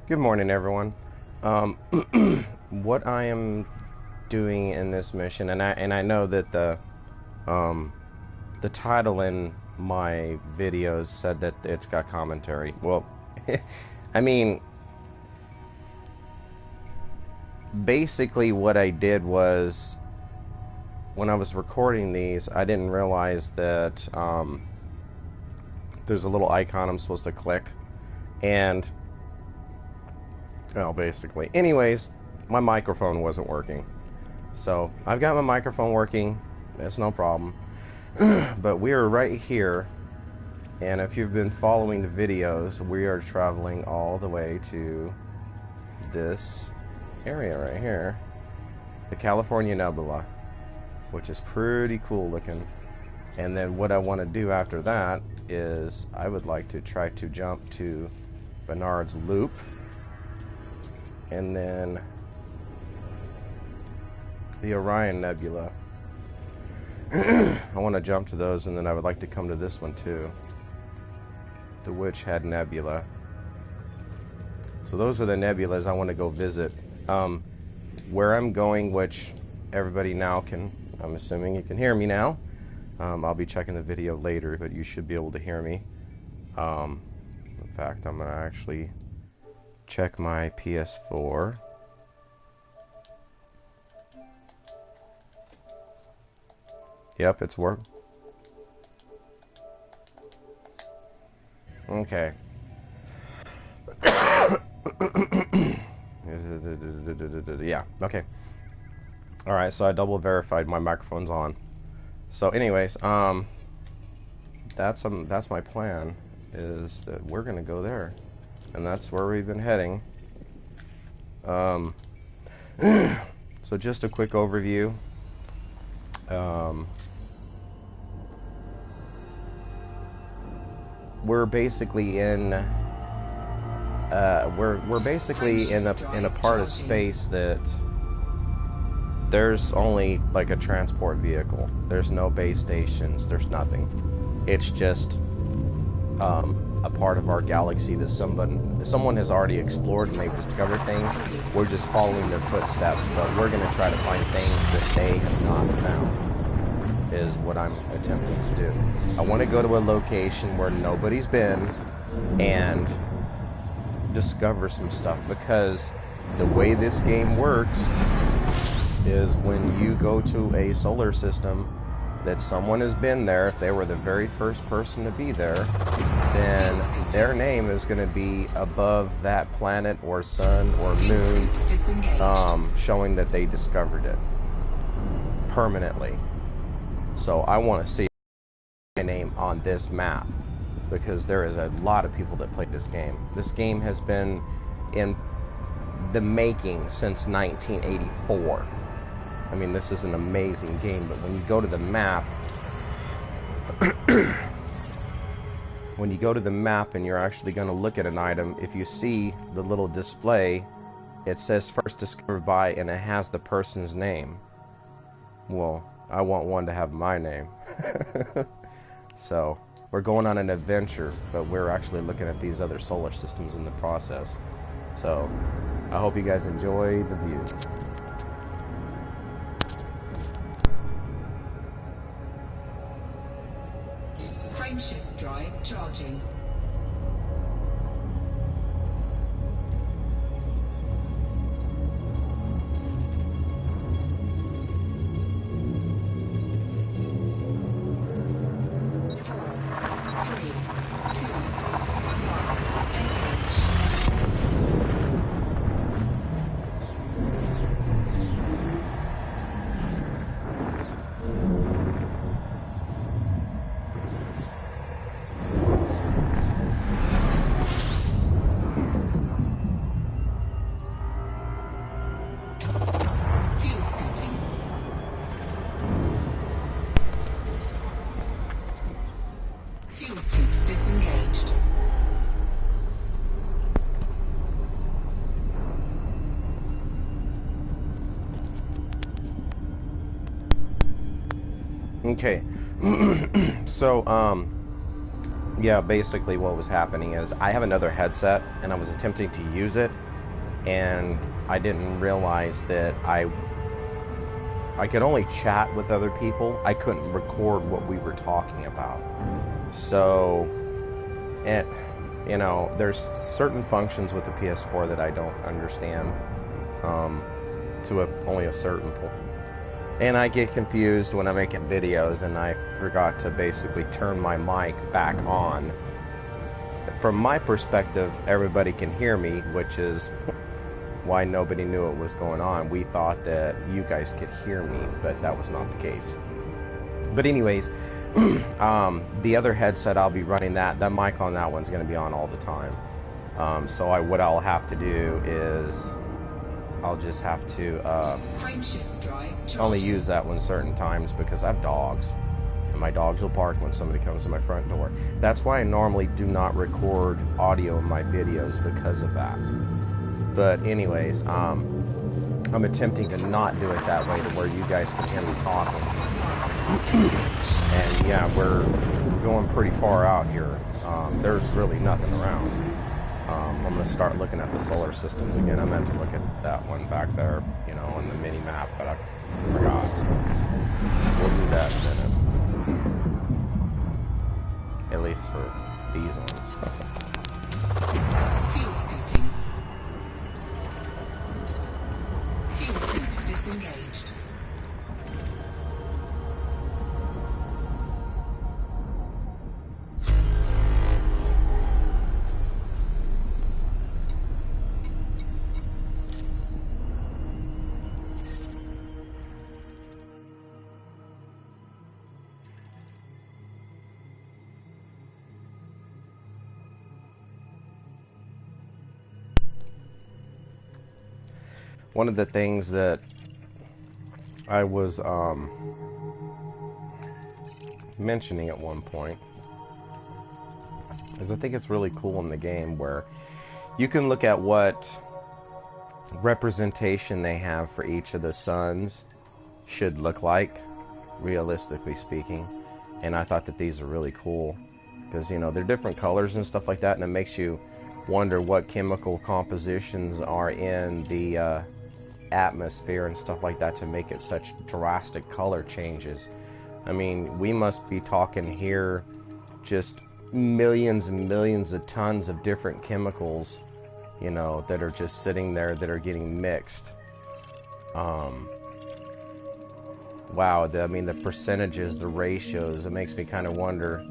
Good morning, everyone. Um, what I am doing in this mission, and I know that um, the title in my videos said that it's got commentary. Well, I mean, basically what I did was when I was recording these, I didn't realize that there's a little icon I'm supposed to click, and well, basically, anyways, my microphone wasn't working. So I've got my microphone working, that's no problem. But we are right here, and if you've been following the videos, we are traveling all the way to this area right here, the California Nebula, which is pretty cool looking. And then what I want to do after that is I would like to try to jump to Bernard's Loop, and then the Orion Nebula. I want to jump to those, and then I would like to come to this one too, the Witch Head Nebula. So those are the nebulas I want to go visit. Where I'm going, which everybody now can, I'm assuming you can hear me now. I'll be checking the video later, but you should be able to hear me. In fact, I'm going to actually check my PS4. Yep, it's work. Okay. Yeah, okay. Alright, so I double verified my microphone's on. So anyways, that's my plan, is that we're gonna go there. And that's where we've been heading. So just a quick overview. We're basically in we're basically in a part of space that there's only like a transport vehicle. There's no base stations, there's nothing. It's just a part of our galaxy that someone has already explored, and they've discovered things. We're just following their footsteps, but we're going to try to find things that they have not found, is what I'm attempting to do. I want to go to a location where nobody's been and discover some stuff, because the way this game works is when you go to a solar system that someone has been there, if they were the very first person to be there, then their name is going to be above that planet or sun or moon, showing that they discovered it permanently. So I want to see my name on this map, because there is a lot of people that play this game. This game has been in the making since 1984. I mean, this is an amazing game, but when you go to the map, when you go to the map and you're actually going to look at an item, if you see the little display, it says first discovered by, and it has the person's name. Well, I want one to have my name. So, we're going on an adventure, but we're actually looking at these other solar systems in the process. So, I hope you guys enjoy the view. Frameshift drive charging. Disengaged. Okay. So, yeah, basically what was happening is I have another headset and I was attempting to use it, and I didn't realize that I could only chat with other people. I couldn't record what we were talking about. So, it, you know, there's certain functions with the PS4 that I don't understand, only a certain point. And I get confused when I'm making videos and I forgot to basically turn my mic back on. From my perspective, everybody can hear me, which is why nobody knew what was going on. We thought that you guys could hear me, but that was not the case. But anyways, the other headset, I'll be running that mic on that one's going to be on all the time. So what I'll have to do is I'll just have to only use that one certain times, because I have dogs and my dogs will bark when somebody comes to my front door. That's why I normally do not record audio in my videos, because of that. But anyways, I'm attempting to not do it that way to where you guys can hear me talking. And yeah, we're going pretty far out here. There's really nothing around. I'm going to start looking at the solar systems again. I meant to look at that one back there, you know, on the mini map, but I forgot. So we'll do that in a minute. At least for these ones. Fuel scoping. Fuel scoop disengaged. One of the things that I was mentioning at one point is I think it's really cool in the game where you can look at what representation they have for each of the suns should look like, realistically speaking. And I thought that these are really cool because, you know, they're different colors and stuff like that, and it makes you wonder what chemical compositions are in the atmosphere and stuff like that to make it such drastic color changes. I mean, we must be talking here just millions and millions of tons of different chemicals, you know, that are just sitting there that are getting mixed. Wow, I mean, the percentages, the ratios, it makes me kind of wonder,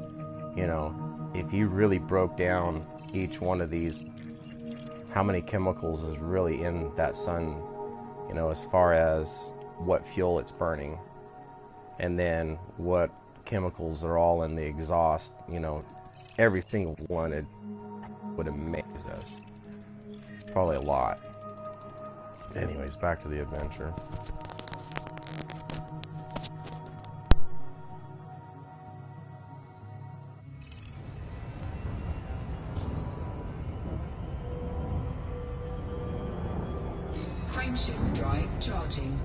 you know, if you really broke down each one of these, how many chemicals is really in that sun, you know, as far as what fuel it's burning, and then what chemicals are all in the exhaust, you know, every single one, it would amaze us. Probably a lot. Anyways, back to the adventure. Frameshift drive charging.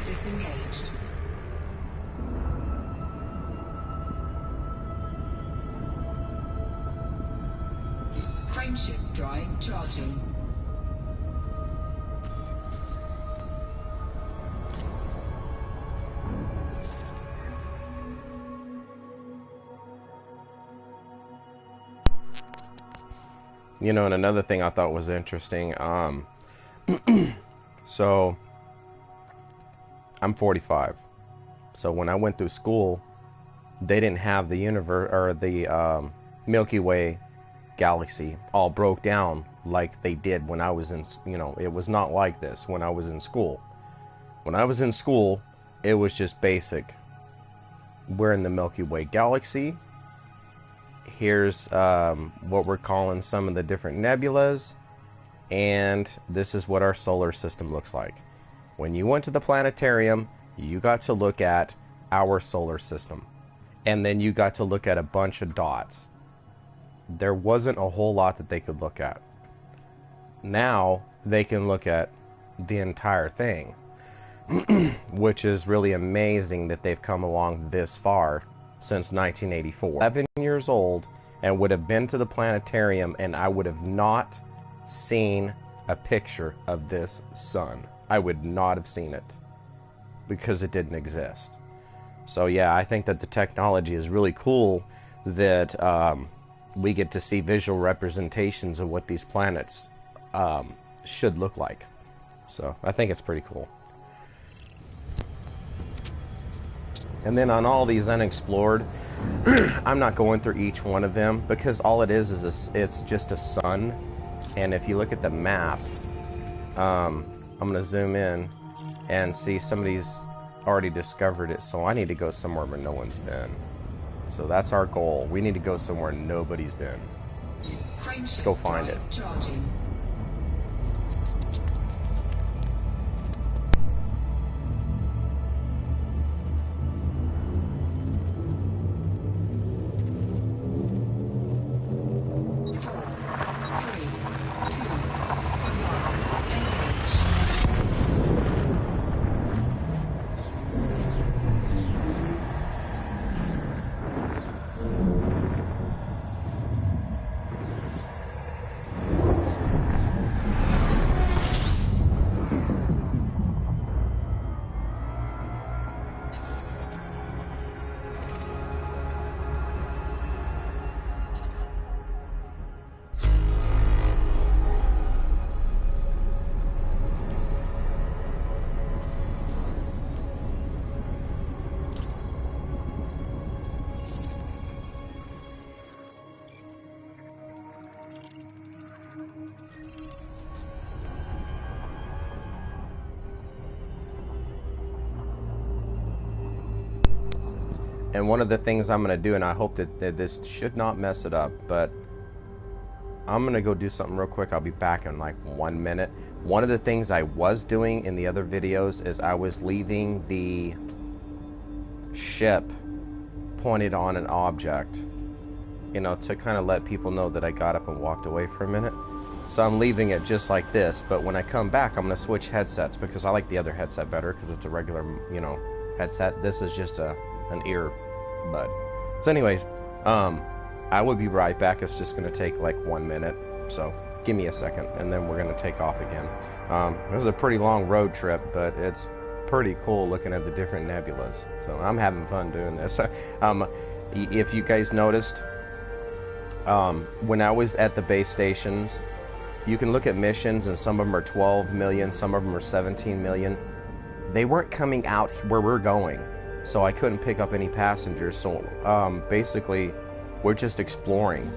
Disengaged. Frameshift drive charging. You know, and another thing I thought was interesting, so I'm 45. So when I went through school, they didn't have the universe or the Milky Way galaxy all broke down like they did when I was in, it was not like this when I was in school. When I was in school, it was just basic. We're in the Milky Way galaxy. Here's what we're calling some of the different nebulas, and this is what our solar system looks like. When you went to the planetarium, you got to look at our solar system, and then you got to look at a bunch of dots. There wasn't a whole lot that they could look at. Now they can look at the entire thing, which is really amazing that they've come along this far since 1984. 11 years old and would have been to the planetarium, and I would have not seen a picture of this sun. I would not have seen it because it didn't exist. So yeah, I think that the technology is really cool that we get to see visual representations of what these planets should look like. So I think it's pretty cool. And then on all these unexplored, I'm not going through each one of them because all it is it's just a sun. And if you look at the map, I'm going to zoom in and see somebody's already discovered it. So I need to go somewhere where no one's been. So that's our goal. We need to go somewhere nobody's been. Let's go find it. Charging. And one of the things I'm going to do, and I hope that this should not mess it up, but I'm going to go do something real quick. I'll be back in like 1 minute. One of the things I was doing in the other videos is I was leaving the ship pointed on an object, to kind of let people know that I got up and walked away for a minute. So I'm leaving it just like this, but when I come back, I'm going to switch headsets because I like the other headset better because it's a regular, headset. This is just an earbud. So anyways, I will be right back. It's just going to take like 1 minute, so give me a second and then we're going to take off again. It was a pretty long road trip, but it's pretty cool looking at the different nebulas, so I'm having fun doing this. If you guys noticed, when I was at the base stations, you can look at missions and some of them are 12 million, some of them are 17 million. They weren't coming out where we're going, so I couldn't pick up any passengers. So basically we're just exploring.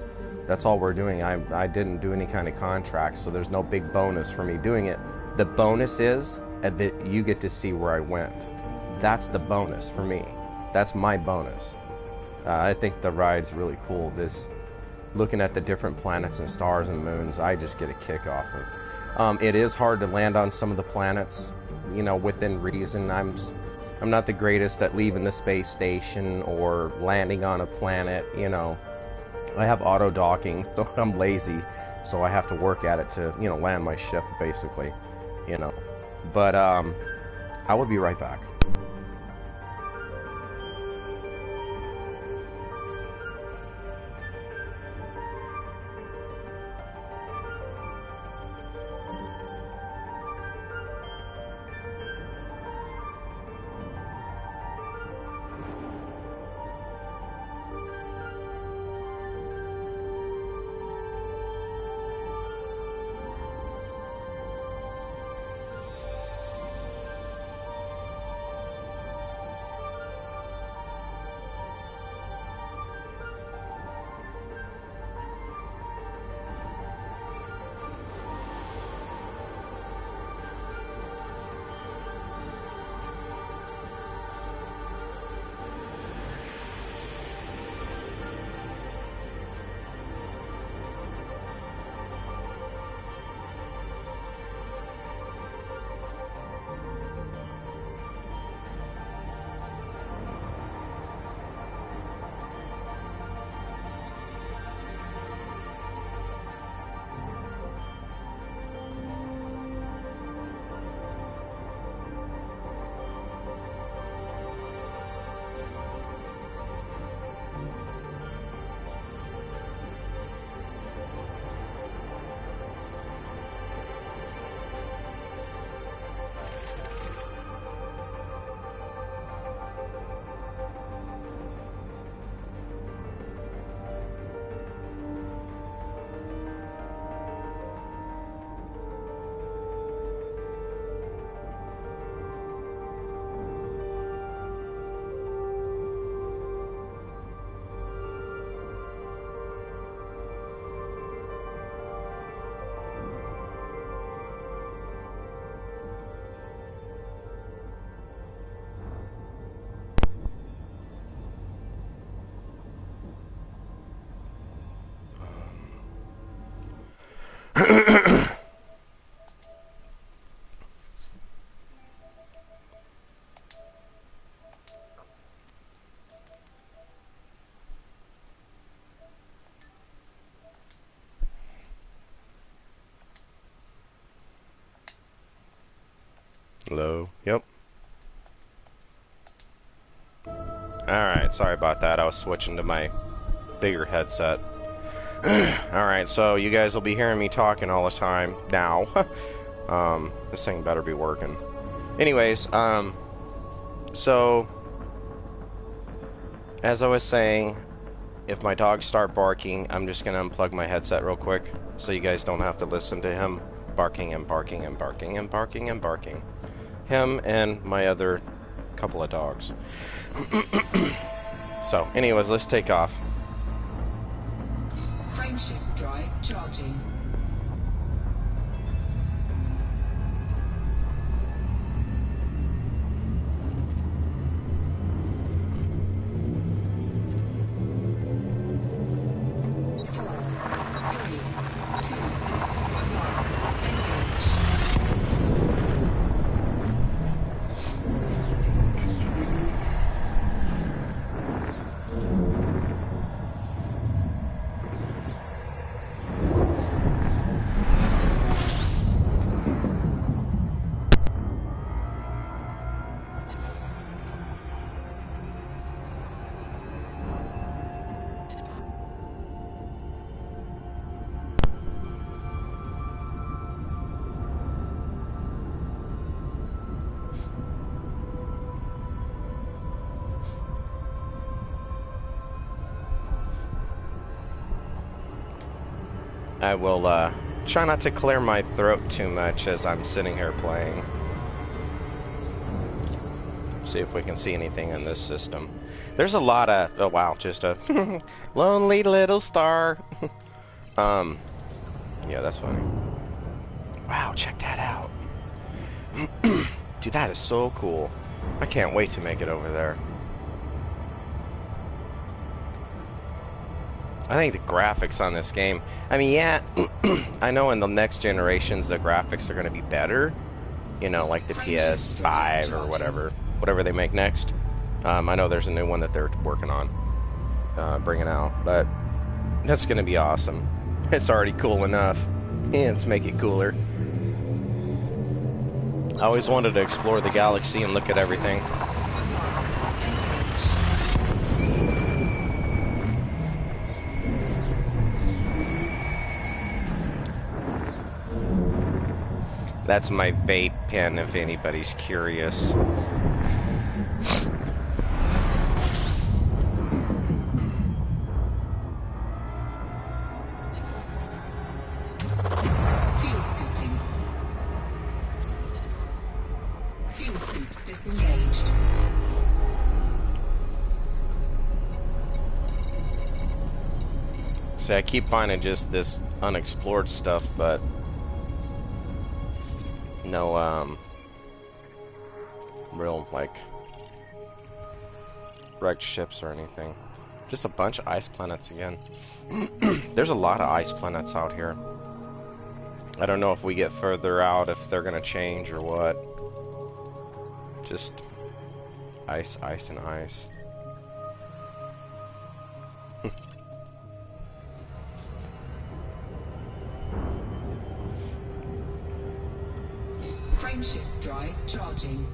That's all we're doing. I didn't do any kind of contracts, so there's no big bonus for me doing it. The bonus is that you get to see where I went. That's the bonus for me. That's my bonus. I think the ride's really cool. Looking at the different planets and stars and moons, I just get a kick off of. It is hard to land on some of the planets, within reason. I'm not the greatest at leaving the space station or landing on a planet, I have auto docking, so I'm lazy, so I have to work at it to, land my ship, basically, But, I will be right back. Hello? Yep. Alright, sorry about that. I was switching to my bigger headset. Alright, so you guys will be hearing me talking all the time now. This thing better be working. Anyways, so as I was saying, if my dogs start barking, I'm just gonna unplug my headset real quick so you guys don't have to listen to him barking and barking and barking and barking and barking. Him and my other couple of dogs. So, anyways, let's take off. Frameshift drive charging. I will try not to clear my throat too much as I'm sitting here playing. See if we can see anything in this system. There's a lot of... Oh wow, just a lonely little star. Yeah, that's funny. Wow, check that out. Dude, that is so cool. I can't wait to make it over there. I think the graphics on this game, I mean, yeah, I know in the next generations the graphics are going to be better, you know, like the PS5 or whatever they make next. I know there's a new one that they're working on bringing out, but that's going to be awesome. It's already cool enough. Yeah, let's make it cooler. I always wanted to explore the galaxy and look at everything. That's my vape pen, if anybody's curious. Fuel scooping. Fuel scoop disengaged. See, I keep finding just this unexplored stuff, but no, real, like, wrecked ships or anything. Just a bunch of ice planets again. There's a lot of ice planets out here. I don't know if we get further out, if they're gonna change or what. Just ice, ice, and ice. Frameshift drive charging.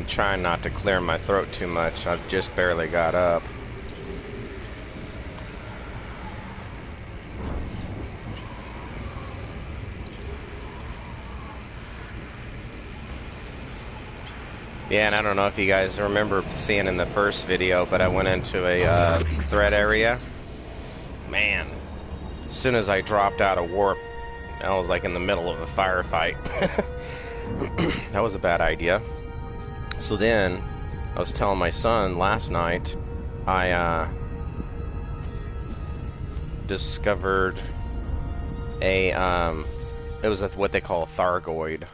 trying not to clear my throat too much. I've just barely got up. Yeah, and I don't know if you guys remember seeing in the first video, but I went into a threat area. Man, as soon as I dropped out of warp, I was like in the middle of a firefight. That was a bad idea. So then, I was telling my son last night, I discovered a, it was what they call a Thargoid.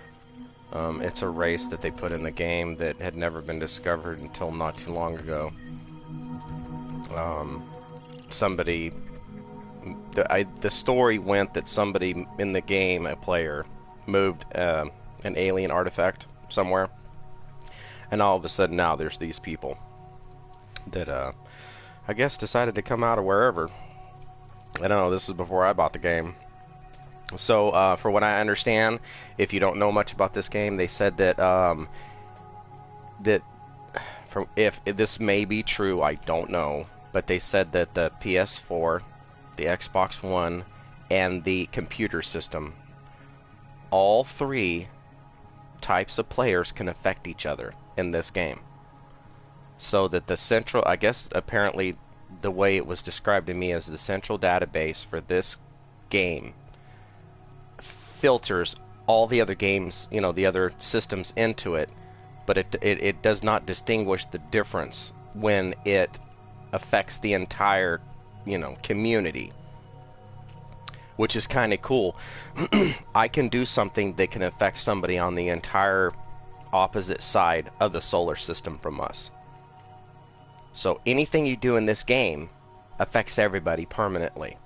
It's a race that they put in the game that had never been discovered until not too long ago. The story went that somebody in the game, a player, moved an alien artifact somewhere, and all of a sudden now there's these people that I guess decided to come out of wherever. I don't know, this is before I bought the game. So, for what I understand, if you don't know much about this game, they said that, if this may be true, I don't know, but they said that the PS4, the Xbox One, and the computer system, all three types of players can affect each other in this game. So that the central, I guess, apparently, the way it was described to me as the central database for this game filters all the other games, you know, the other systems into it, but it does not distinguish the difference when it affects the entire, you know, community, which is kind of cool. I can do something that can affect somebody on the entire opposite side of the solar system from us. So anything you do in this game affects everybody permanently,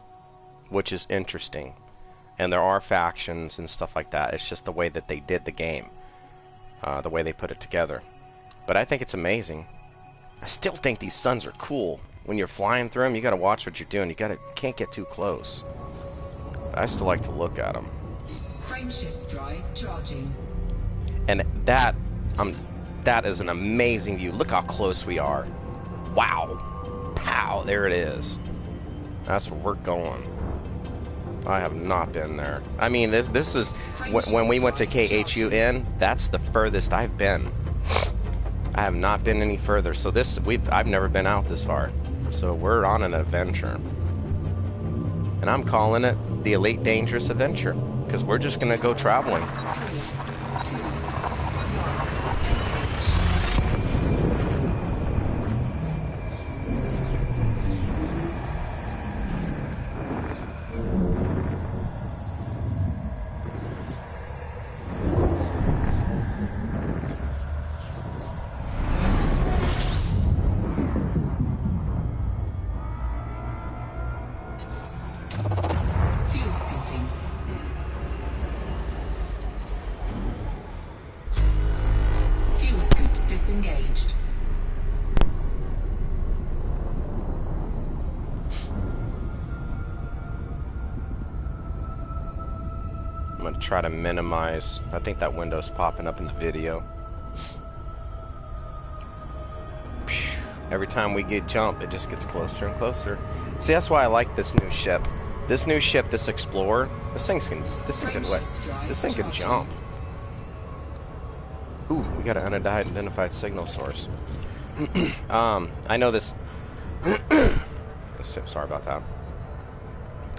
which is interesting. And there are factions and stuff like that. It's just the way that they did the game, the way they put it together. But I think it's amazing. I still think these suns are cool. When you're flying through them, you gotta watch what you're doing. Can't get too close. But I still like to look at them. Frameshift drive charging. And that is an amazing view. Look how close we are. Wow. Pow, there it is. That's where we're going. I have not been there. I mean, this is when we went to KHUN. That's the furthest I've been. I have not been any further. So I've never been out this far. So we're on an adventure, and I'm calling it the Elite Dangerous Adventure because we're just gonna go traveling. Disengaged. I'm going to try to minimize. I think that window's popping up in the video. Every time we get jump, it just gets closer and closer. See, that's why I like this new ship. This new ship, this Explorer, this thing can jump. Ooh, we got an unidentified signal source. I know this. Sorry about that.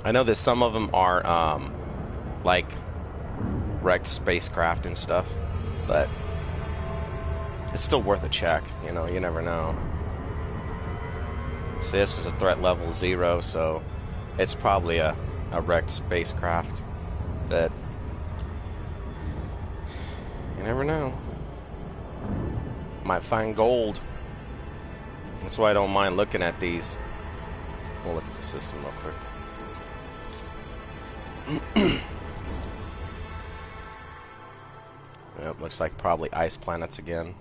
I know that some of them are like wrecked spacecraft and stuff, but it's still worth a check. You know, you never know. So this is a threat level 0, so it's probably a wrecked spacecraft, but you never know. Might find gold. That's why I don't mind looking at these. We'll look at the system real quick. Yep, looks like probably ice planets again.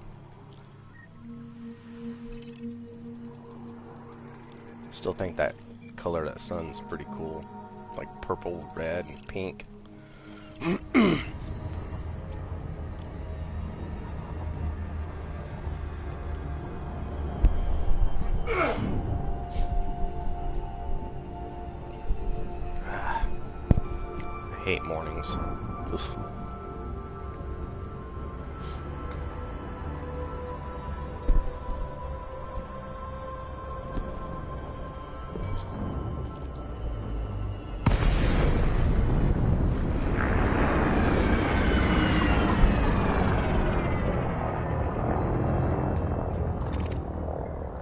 Still think that color of that sun's pretty cool. Like purple, red, and pink. I hate mornings. Oof.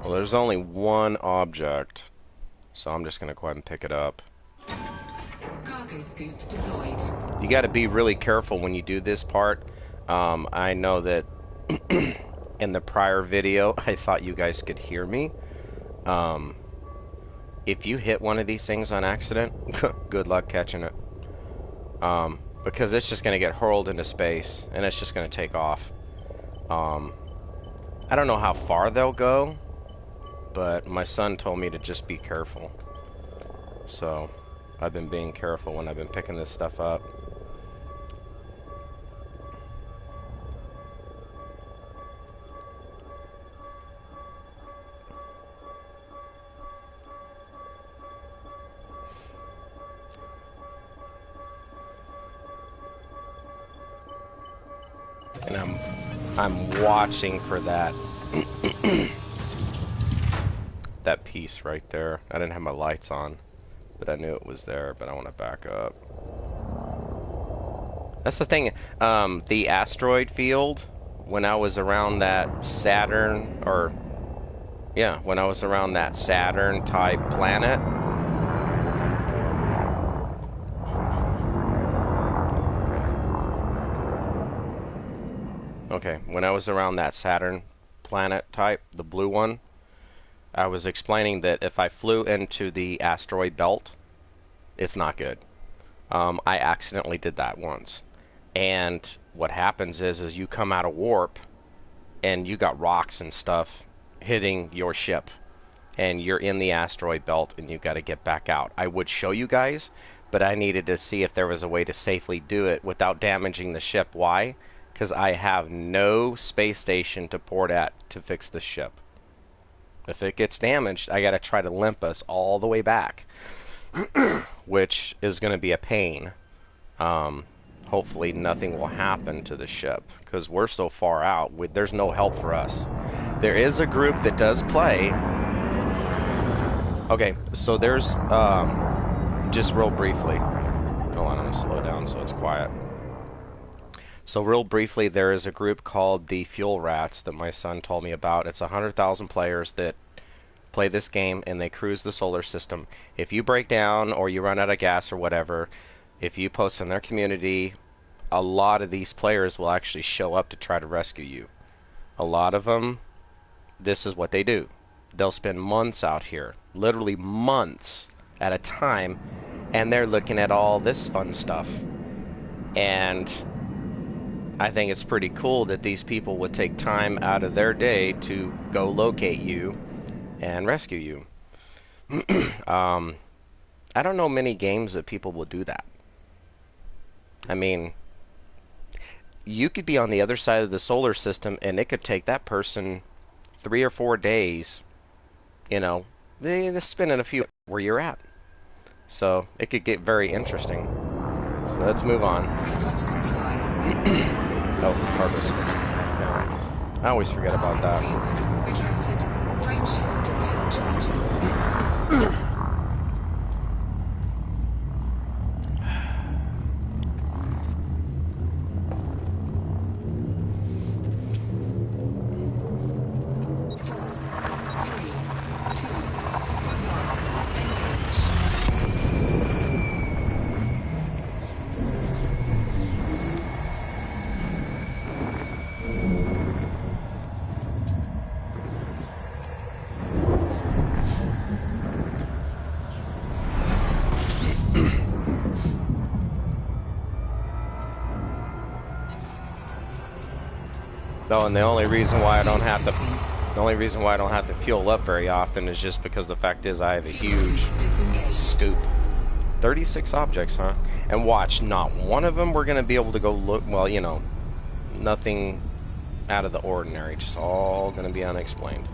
Well, there's only one object, so I'm just gonna go ahead and pick it up. Cargo scoop deployed. You got to be really careful when you do this part. I know that in the prior video, I thought you guys could hear me. If you hit one of these things on accident, good luck catching it. Because it's just going to get hurled into space, and it's just going to take off. I don't know how far they'll go, but my son told me to just be careful. So I've been being careful when I've been picking this stuff up. And I'm watching for that that piece right there. I didn't have my lights on, but I knew it was there, but I want to back up. That's the thing, the asteroid field, when I was around that Saturn, or, yeah, when I was around that Saturn-type planet, okay, when I was around that Saturn planet type, the blue one, I was explaining that if I flew into the asteroid belt, it's not good. I accidentally did that once. And what happens is you come out of warp and you got rocks and stuff hitting your ship. And you're in the asteroid belt and you got to get back out. I would show you guys, but I needed to see if there was a way to safely do it without damaging the ship. Why? Because I have no space station to port at to fix the ship. If it gets damaged, I got to try to limp us all the way back, which is going to be a pain. Hopefully nothing will happen to the ship because we're so far out. There's no help for us. There is a group that does play. Okay, so there's just real briefly. Hold on, I'm going to slow down so it's quiet. So real briefly, there is a group called the Fuel Rats that my son told me about. It's 100,000 players that play this game and they cruise the solar system. If you break down or you run out of gas or whatever, if you post in their community, a lot of these players will actually show up to try to rescue you. A lot of them, this is what they do. They'll spend months out here, literally months at a time, and they're looking at all this fun stuff. And I think it's pretty cool that these people would take time out of their day to go locate you and rescue you. I don't know many games that people will do that. I mean, you could be on the other side of the solar system and it could take that person 3 or 4 days, you know, they spending a few where you're at. So it could get very interesting. So let's move on. Oh, cargo switch. Yeah. I always forget about that. Oh, and the only reason why I don't have to fuel up very often is just because the fact is I have a huge scoop. 36 objects, huh? And watch, not one of them we're gonna be able to go look. Well, you know, nothing out of the ordinary. Just all gonna be unexplained.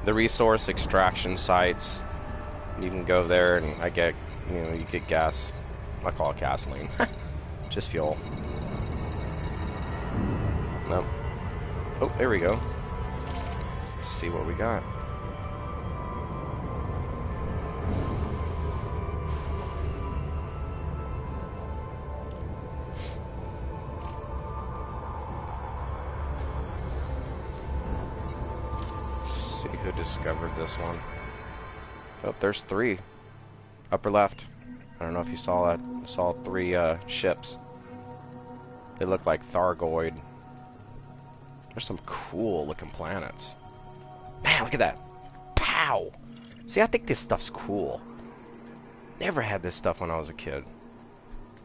the resource extraction sites. You can go there and you get gas. I call it gasoline. Just fuel. Nope. Oh, there we go. Let's see what we got. Let's see who discovered this one. Oh, there's 3. Upper left. I don't know if you saw that. I saw 3 ships. They look like Thargoid. There's some cool looking planets. Man, look at that. Pow! See, I think this stuff's cool. Never had this stuff when I was a kid.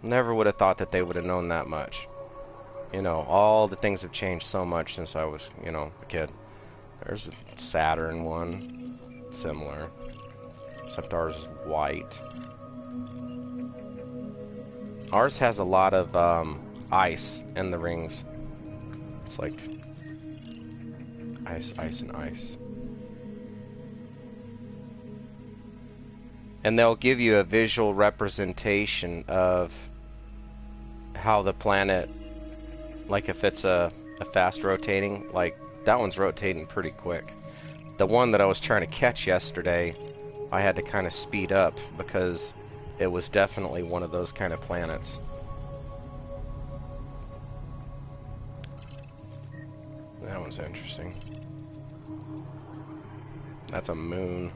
Never would have thought that they would have known that much. You know, all the things have changed so much since I was, you know, a kid. There's a Saturn one. Similar. Except ours is white. Ours has a lot of ice in the rings. It's like ice, ice, and ice. And they'll give you a visual representation of how the planet, like if it's a fast rotating, like that one's rotating pretty quick. The one that I was trying to catch yesterday, I had to kind of speed up because it was definitely one of those kind of planets. That one's interesting. That's a moon.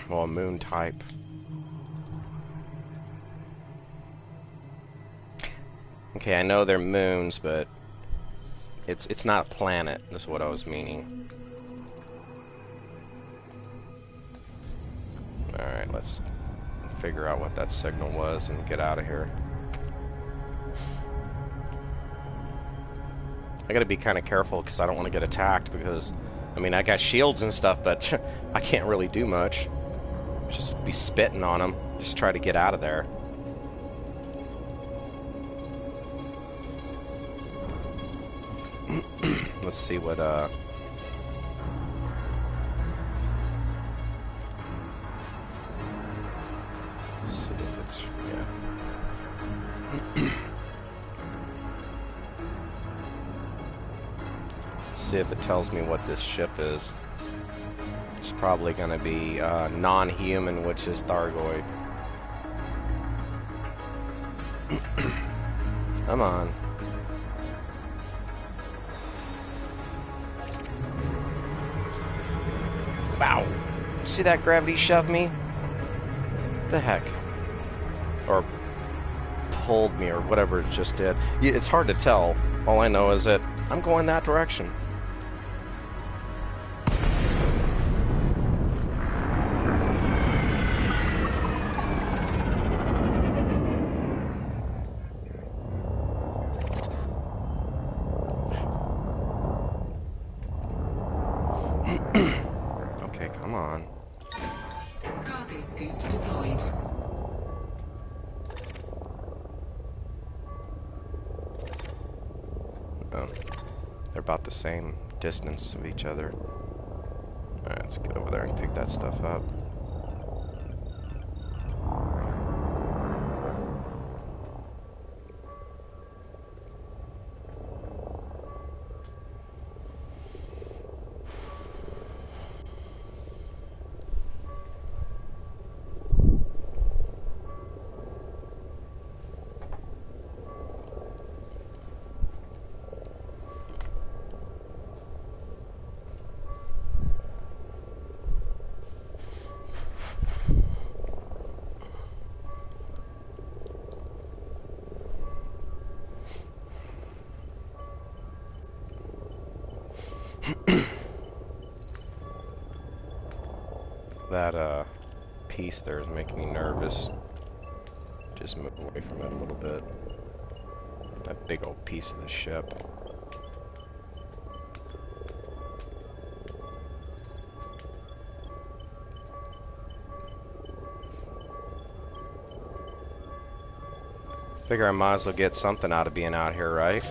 Well, a moon type. Okay, I know they're moons, but it's not a planet, is what I was meaning. Alright, let's figure out what that signal was and get out of here. I gotta be kind of careful because I don't want to get attacked because, I mean, I got shields and stuff, but I can't really do much. Just be spitting on them. Just try to get out of there. Let's see what, see if it's, yeah. See if it tells me what this ship is. It's probably going to be non-human, which is Thargoid. Come on. Wow. See that gravity shove me? What the heck? Or pulled me or whatever it just did. It's hard to tell. All I know is that I'm going that direction. Okay, come on. Cargo scoop deployed. Oh, they're about the same distance of each other. Alright, let's get over there and pick that stuff up. That piece there is making me nervous. Just move away from it a little bit. That big old piece of the ship. Figure I might as well get something out of being out here, right?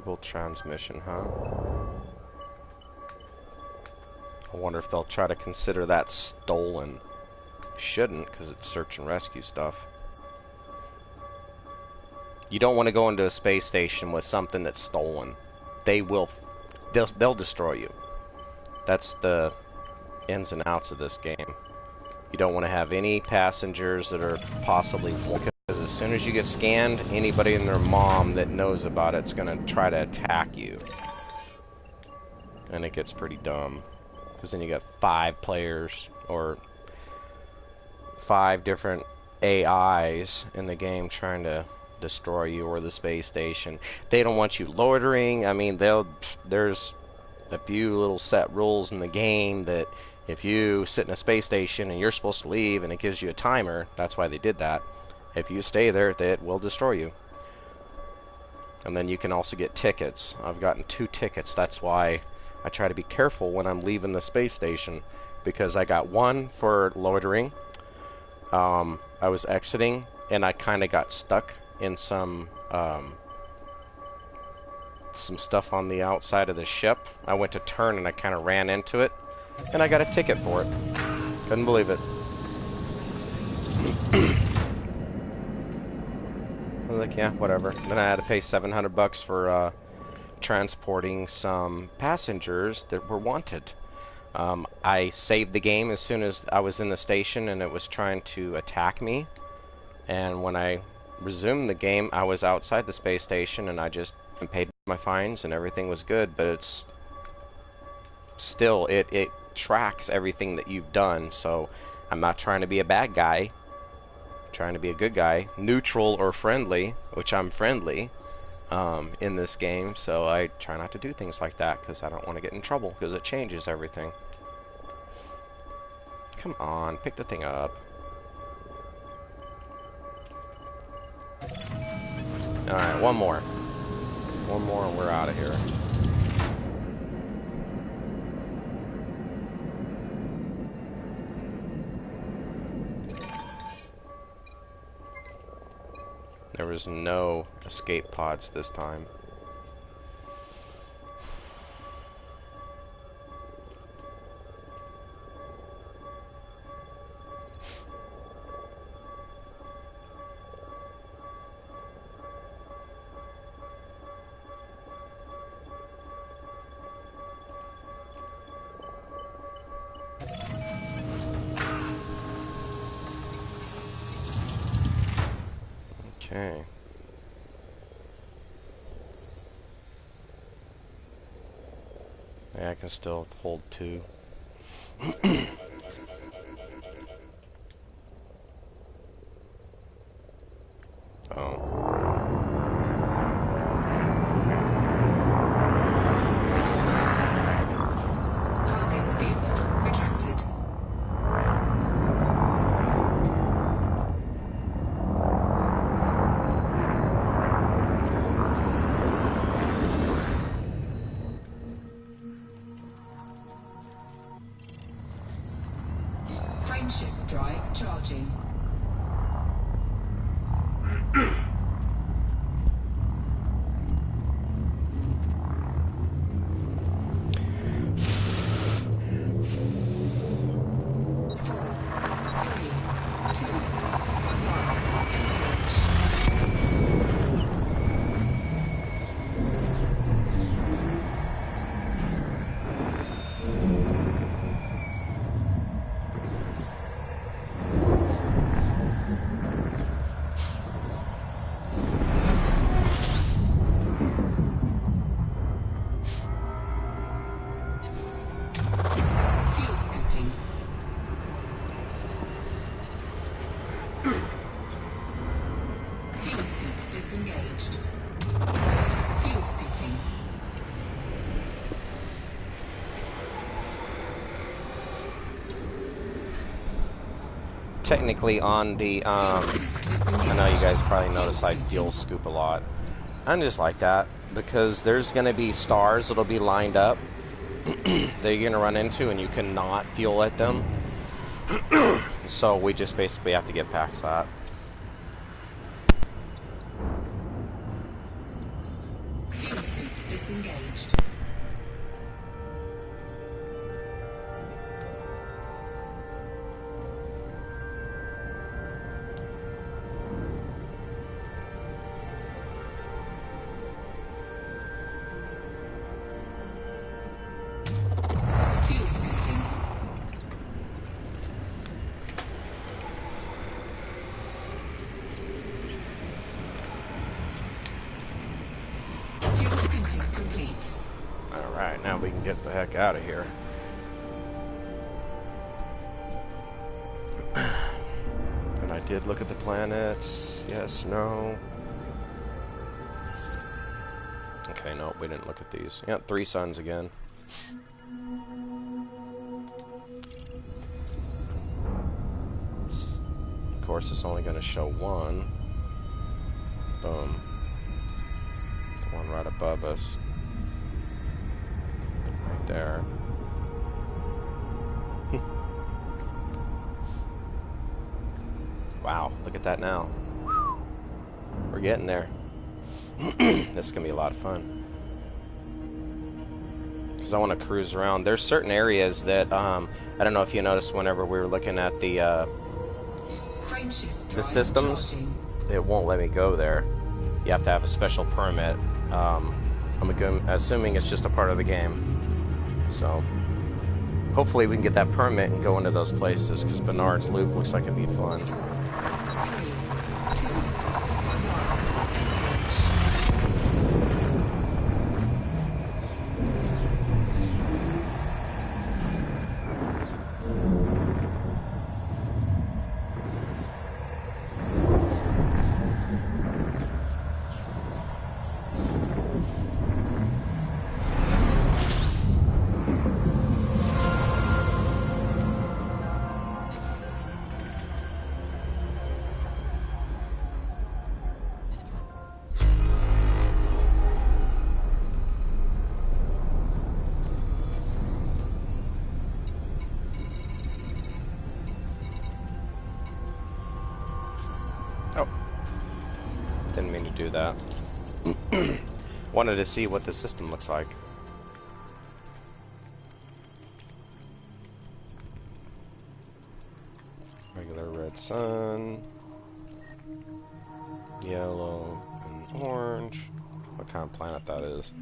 Portable transmission, huh? I wonder if they'll try to consider that stolen. Shouldn't, because it's search and rescue stuff. You don't want to go into a space station with something that's stolen. They'll destroy you. That's the ins and outs of this game. You don't want to have any passengers that are possibly, because as soon as you get scanned, anybody and their mom that knows about it's going to try to attack you. And it gets pretty dumb. Because then you got 5 players, or 5 different AIs in the game trying to destroy you or the space station. They don't want you loitering. I mean, there's a few little set rules in the game that if you sit in a space station and you're supposed to leave and it gives you a timer, that's why they did that. If you stay there, it will destroy you. And then you can also get tickets. I've gotten 2 tickets. That's why I try to be careful when I'm leaving the space station, because I got 1 for loitering. I was exiting and I kind of got stuck in some stuff on the outside of the ship. I went to turn and I kind of ran into it, and I got a ticket for it. Couldn't believe it. I was like, yeah, whatever. Then I had to pay $700 for transporting some passengers that were wanted. I saved the game as soon as I was in the station and it was trying to attack me. And when I resumed the game, I was outside the space station and I just paid my fines and everything was good. But it's still, it tracks everything that you've done. So I'm not trying to be a bad guy. I'm trying to be a good guy, neutral or friendly, which I'm friendly in this game. So I try not to do things like that because I don't want to get in trouble, because it changes everything. Come on, pick the thing up. Alright, one more. One more and we're out of here. There was no escape pods this time. Okay. Yeah, I can still hold 2. Oh. Cargo scoop retracted. Frameshift drive charging. Technically on the, I know you guys probably notice I fuel scoop a lot. I'm just like that, because there's going to be stars that'll be lined up that you're going to run into and you cannot fuel at them. So we just basically have to get past that. Fuel scoop heck out of here. And I did look at the planets. Yes, no. Okay, no, we didn't look at these. Yeah, 3 suns again. Of course, it's only going to show 1. Boom. The one right above us. Right there. Wow, look at that now. We're getting there. This is going to be a lot of fun. Because I want to cruise around. There's certain areas that, I don't know if you noticed whenever we were looking at the systems, it won't let me go there. You have to have a special permit. I'm assuming it's just a part of the game. So, hopefully we can get that permit and go into those places, because Bernard's Loop looks like it'd be fun. 3, 2, 1, Oh. Didn't mean to do that. Wanted to see what the system looks like. Regular red sun. Yellow and orange. What kind of planet that is.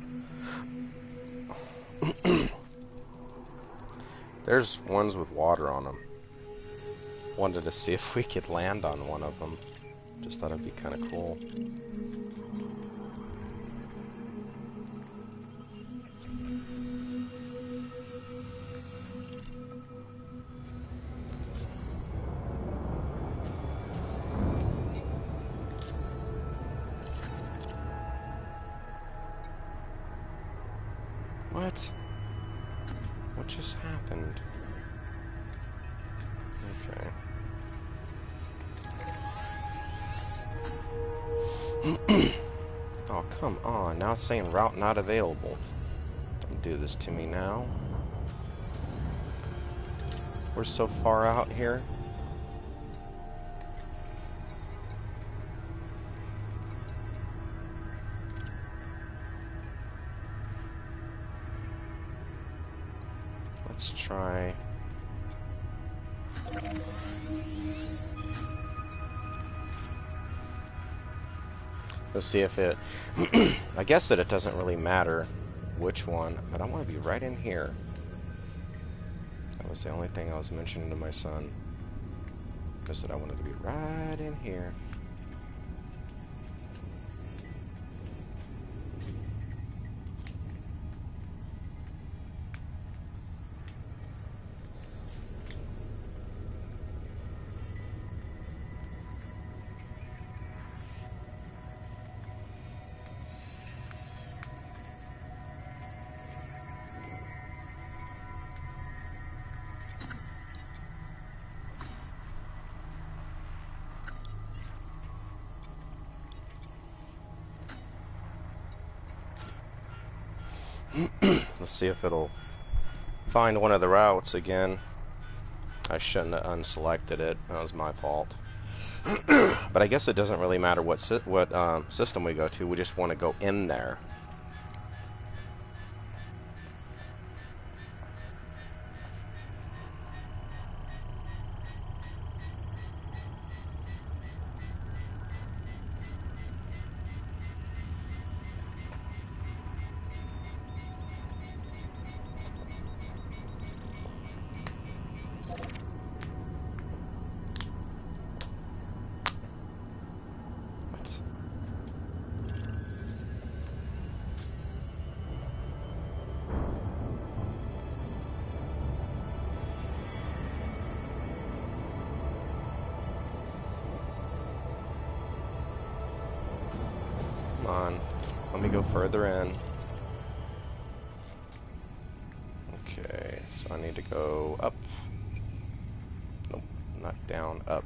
There's ones with water on them. Wanted to see if we could land on one of them. Just thought it'd be kind of cool. What? What just happened? Okay. Oh, come on. Now it's saying route not available. Don't do this to me now. We're so far out here. Let's try. Let's see if it... I guess that it doesn't really matter which one, but I want to be right in here. That was the only thing I was mentioning to my son. Is that I wanted to be right in here. Let's see if it'll find one of the routes again. I shouldn't have unselected it. That was my fault. But I guess it doesn't really matter what system we go to. We just want to go in there. on. Let me go further in. Okay, so I need to go up. Nope, not down, up.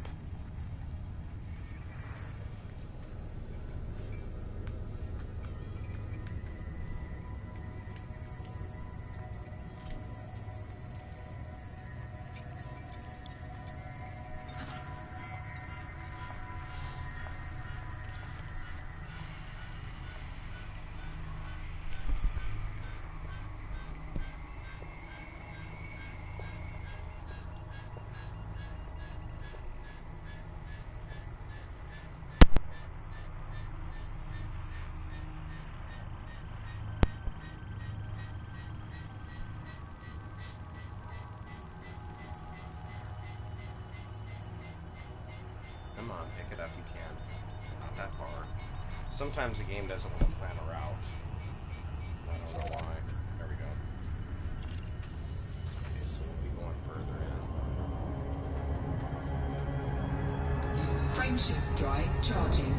Come on, pick it up, you can. Not that far. Sometimes the game doesn't want to plan a route. I don't know why. There we go. Okay, so we'll be going further in. Frameshift drive charging.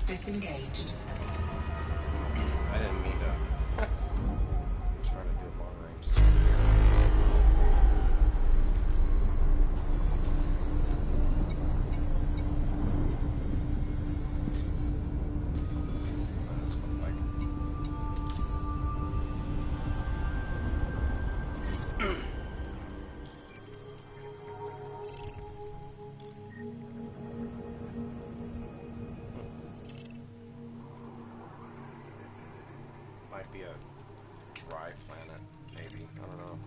Disengaged. I didn't mean to. I'm trying to do a long range. Might be a dry planet, maybe. I don't know.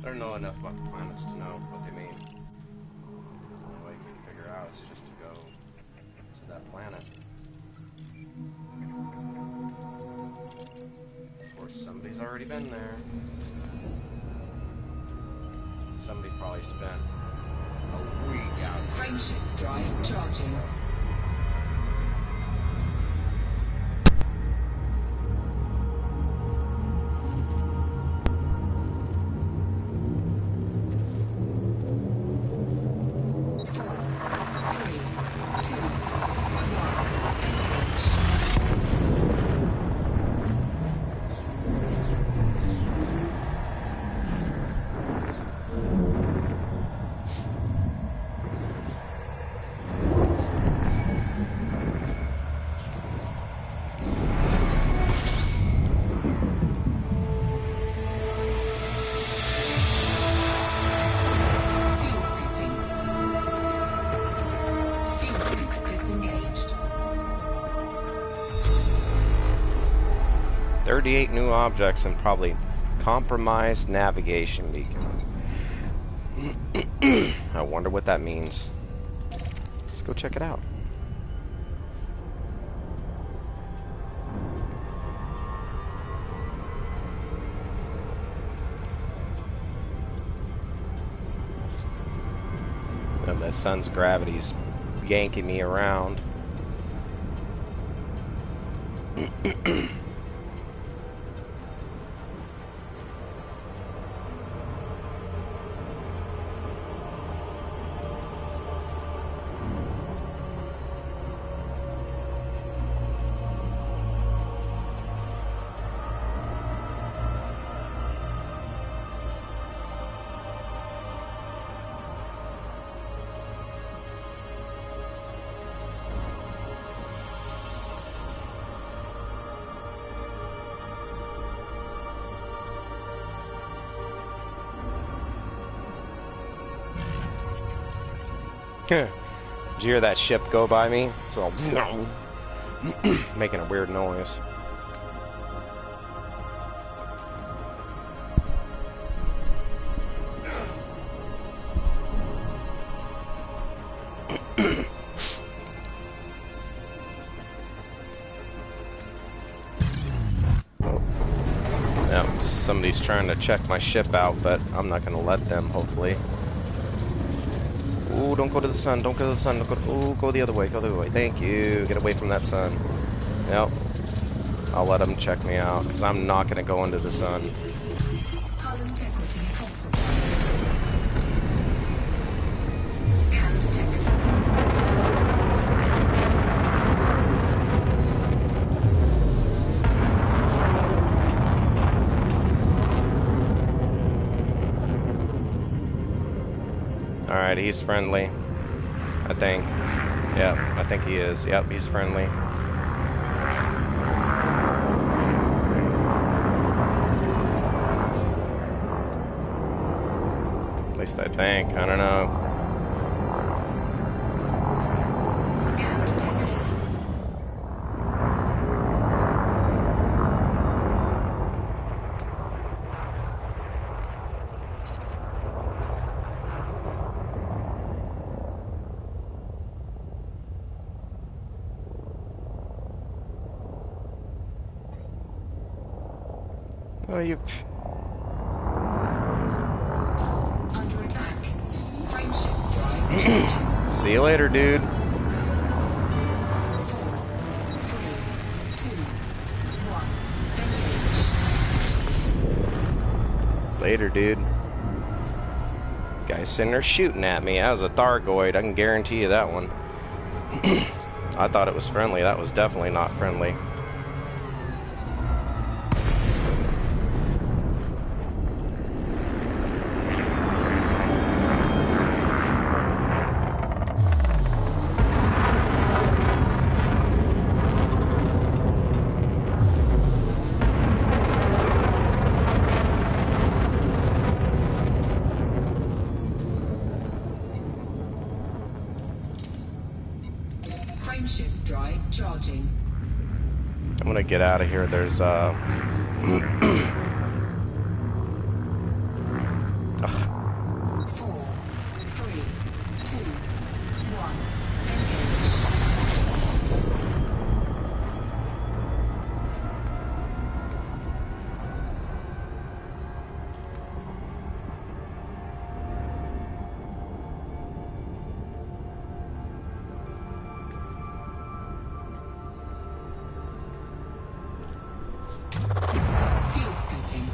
I don't know enough about the planets to know what they mean. The only way you can figure out is just to go to that planet. Of course, somebody's already been there. Somebody probably spent a week out. Frameshift drive charging. Disengaged. 38 new objects and probably compromised navigation beacon. I wonder what that means. Let's go check it out. And the sun's gravity's yanking me around. Did you hear that ship go by me? So making a weird noise. trying to check my ship out, but I'm not gonna let them, hopefully. Ooh, don't go to the sun, don't go to the sun, don't go to, ooh, go the other way, go the other way. Thank you, get away from that sun. Yep. I'll let them check me out, because I'm not gonna go into the sun. Hull integrity compromised. Scan detected. Alright, he's friendly. I think. Yep, I think he is. Yep, he's friendly. At least I think. I don't know. Scan detected. Oh, you... Under attack. Frameshift drive charging. See you later, dude. 4, 3, 2, 1. Engage. Later, dude. Guy's sitting there shooting at me. That was a Thargoid. I can guarantee you that one. I thought it was friendly. That was definitely not friendly. Frameshift drive charging. I'm gonna get out of here. There's 4, 3, 2, 1. Engage. Fuel scoping.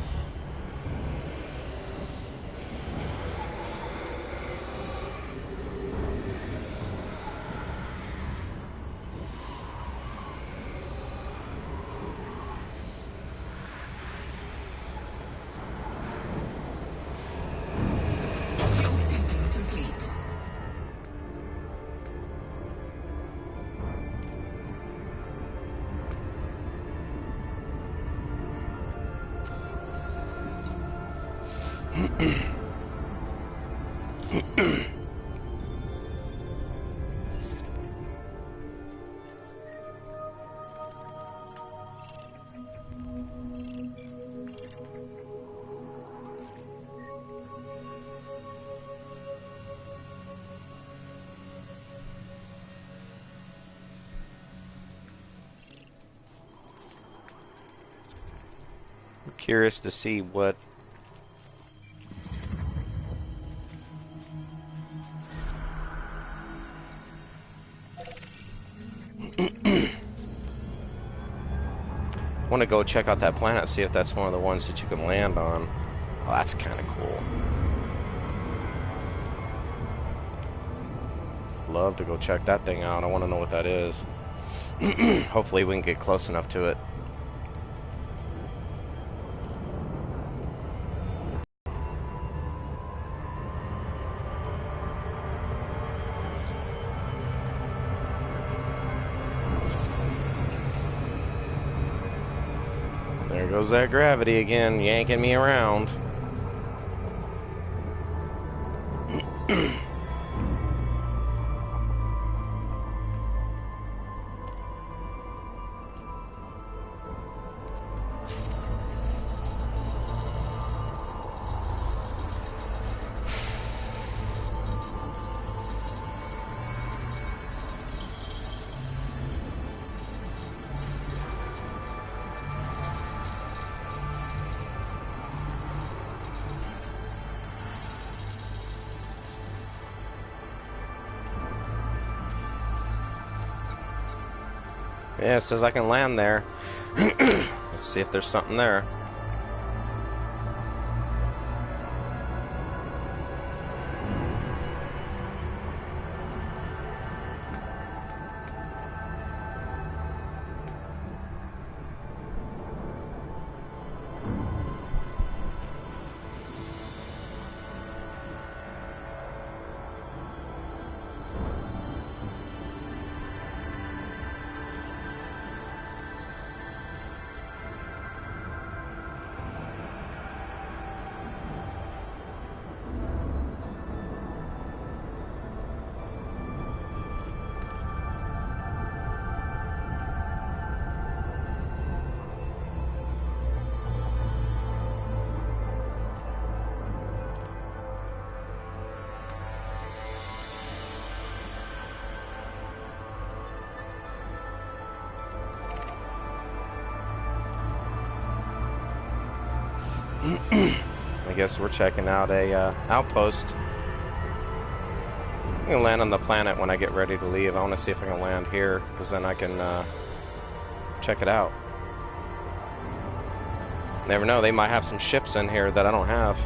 Fuel scoping complete. I'm curious to see what... want to go check out that planet, see if that's one of the ones that you can land on. Oh, that's kind of cool. Love to go check that thing out. I want to know what that is. Hopefully we can get close enough to it. There goes that gravity again, yanking me around. Yeah, it says I can land there. Let's see if there's something there. I guess we're checking out a outpost. I'm gonna land on the planet when I get ready to leave. I want to see if I can land here, because then I can check it out. Never know, they might have some ships in here that I don't have.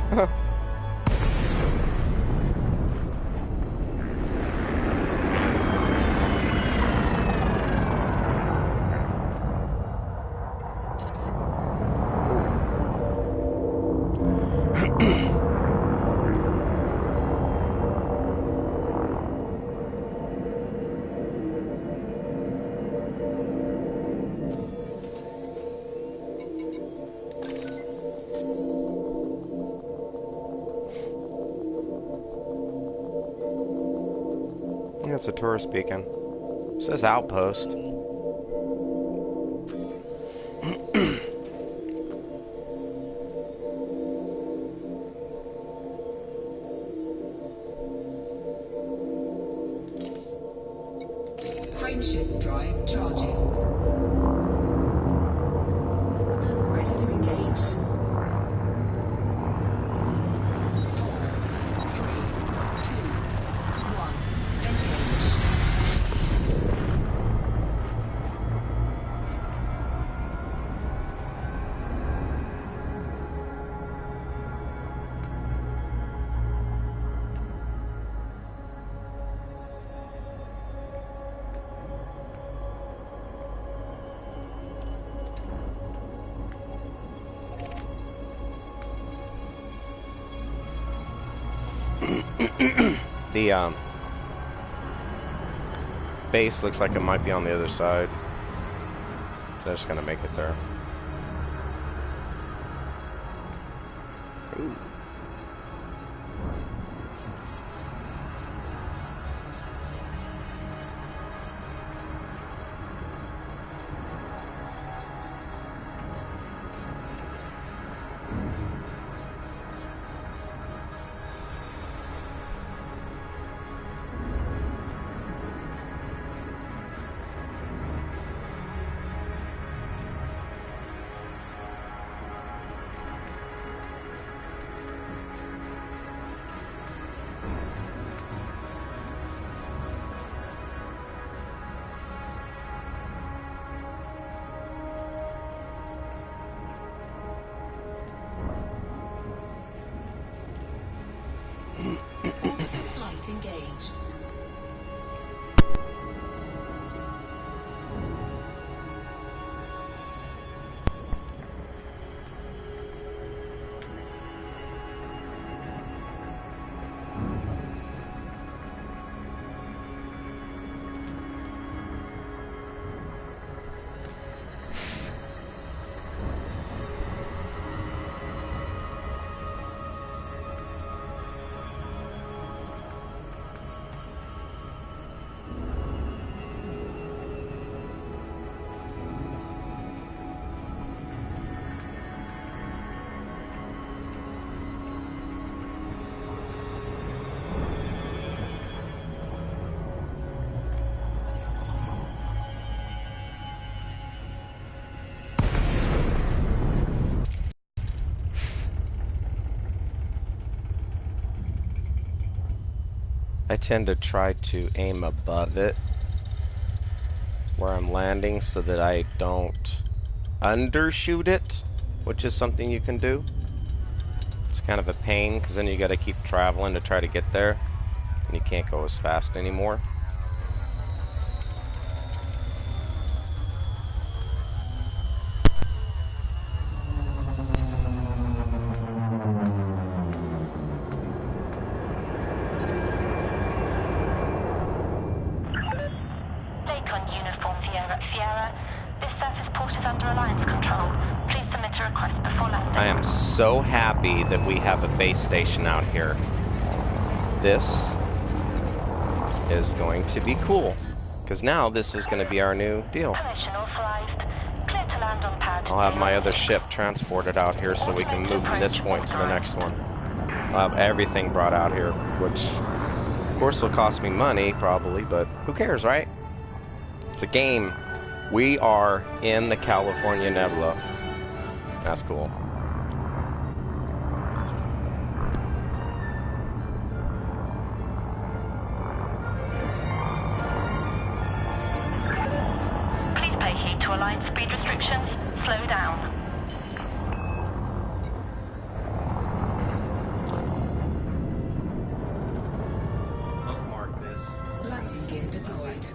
Yeah, it's a tourist beacon. It says outpost. Frameshift drive charging. Ready to engage. 4, 3, 2, 1. Engage. The base looks like it might be on the other side. So I'm just gonna make it there. Ooh. Flight engaged. I tend to try to aim above it. where I'm landing so that I don't undershoot it, which is something you can do. It's kind of a pain because then you got to keep traveling to try to get there, and you can't go as fast anymore. I am so happy that we have a base station out here. This is going to be cool, because now this is going to be our new deal. I'll have my other ship transported out here so we can move from this point to the next one. I'll have everything brought out here, which of course will cost me money probably, but who cares, right? It's a game. We are in the California Nebula. That's cool. Please pay heed to align speed restrictions. Slow down. Bookmark this. Landing gear deployed.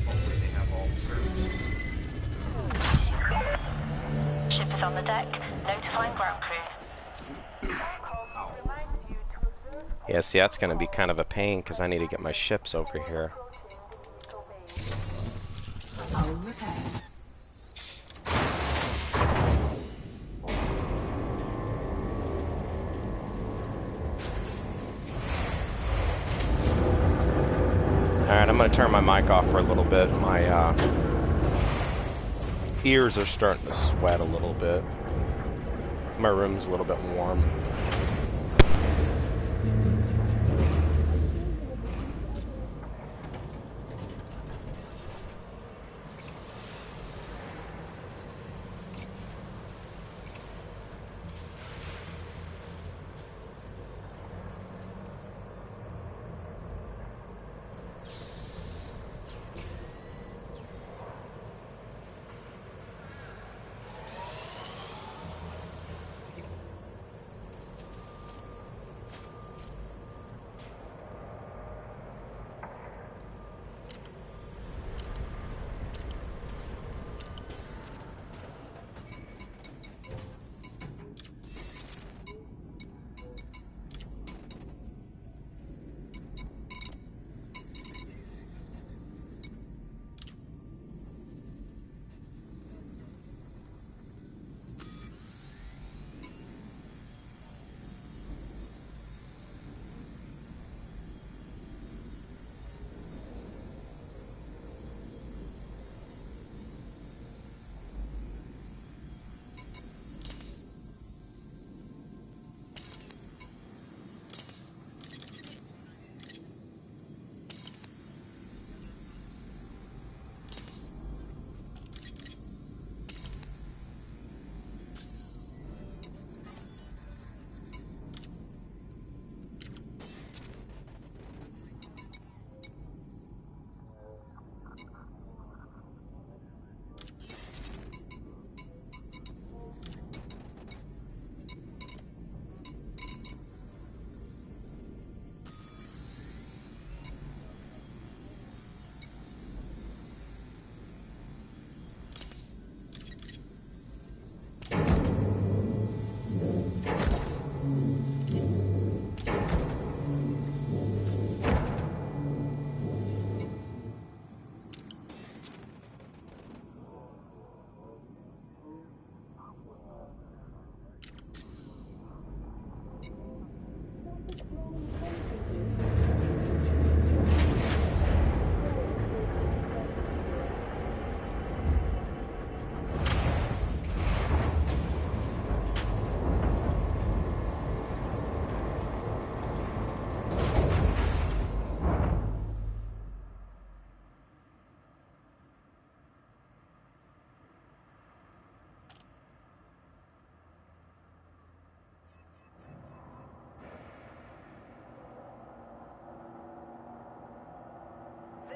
Hopefully they have all the services. Ship is on the deck. Notifying ground crew. Yeah, see, that's going to be kind of a pain because I need to get my ships over here. Hull repaired. Alright, I'm going to turn my mic off for a little bit. My ears are starting to sweat a little bit. My room's a little bit warm.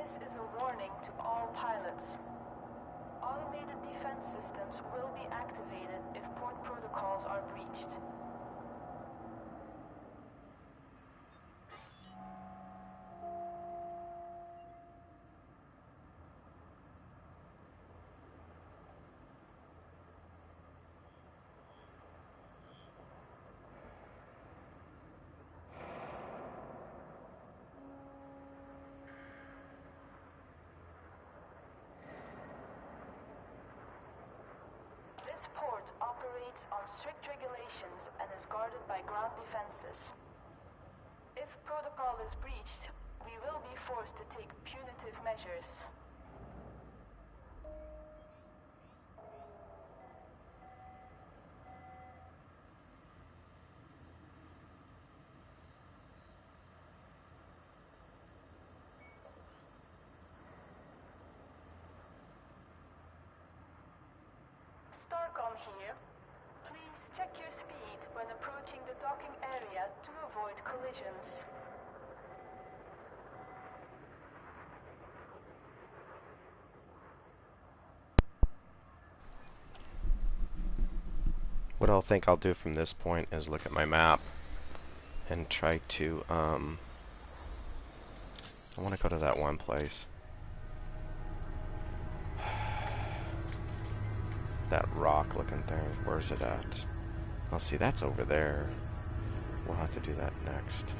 This is a warning to all pilots. Automated defense systems will be activated if port protocols are breached. This port operates on strict regulations and is guarded by ground defenses. If protocol is breached, we will be forced to take punitive measures. Starcom here. Please check your speed when approaching the docking area to avoid collisions. What I'll think I'll do from this point is look at my map and try to, I want to go to that one place. That rock looking thing, where's it at? I'll see, that's over there. We'll have to do that next.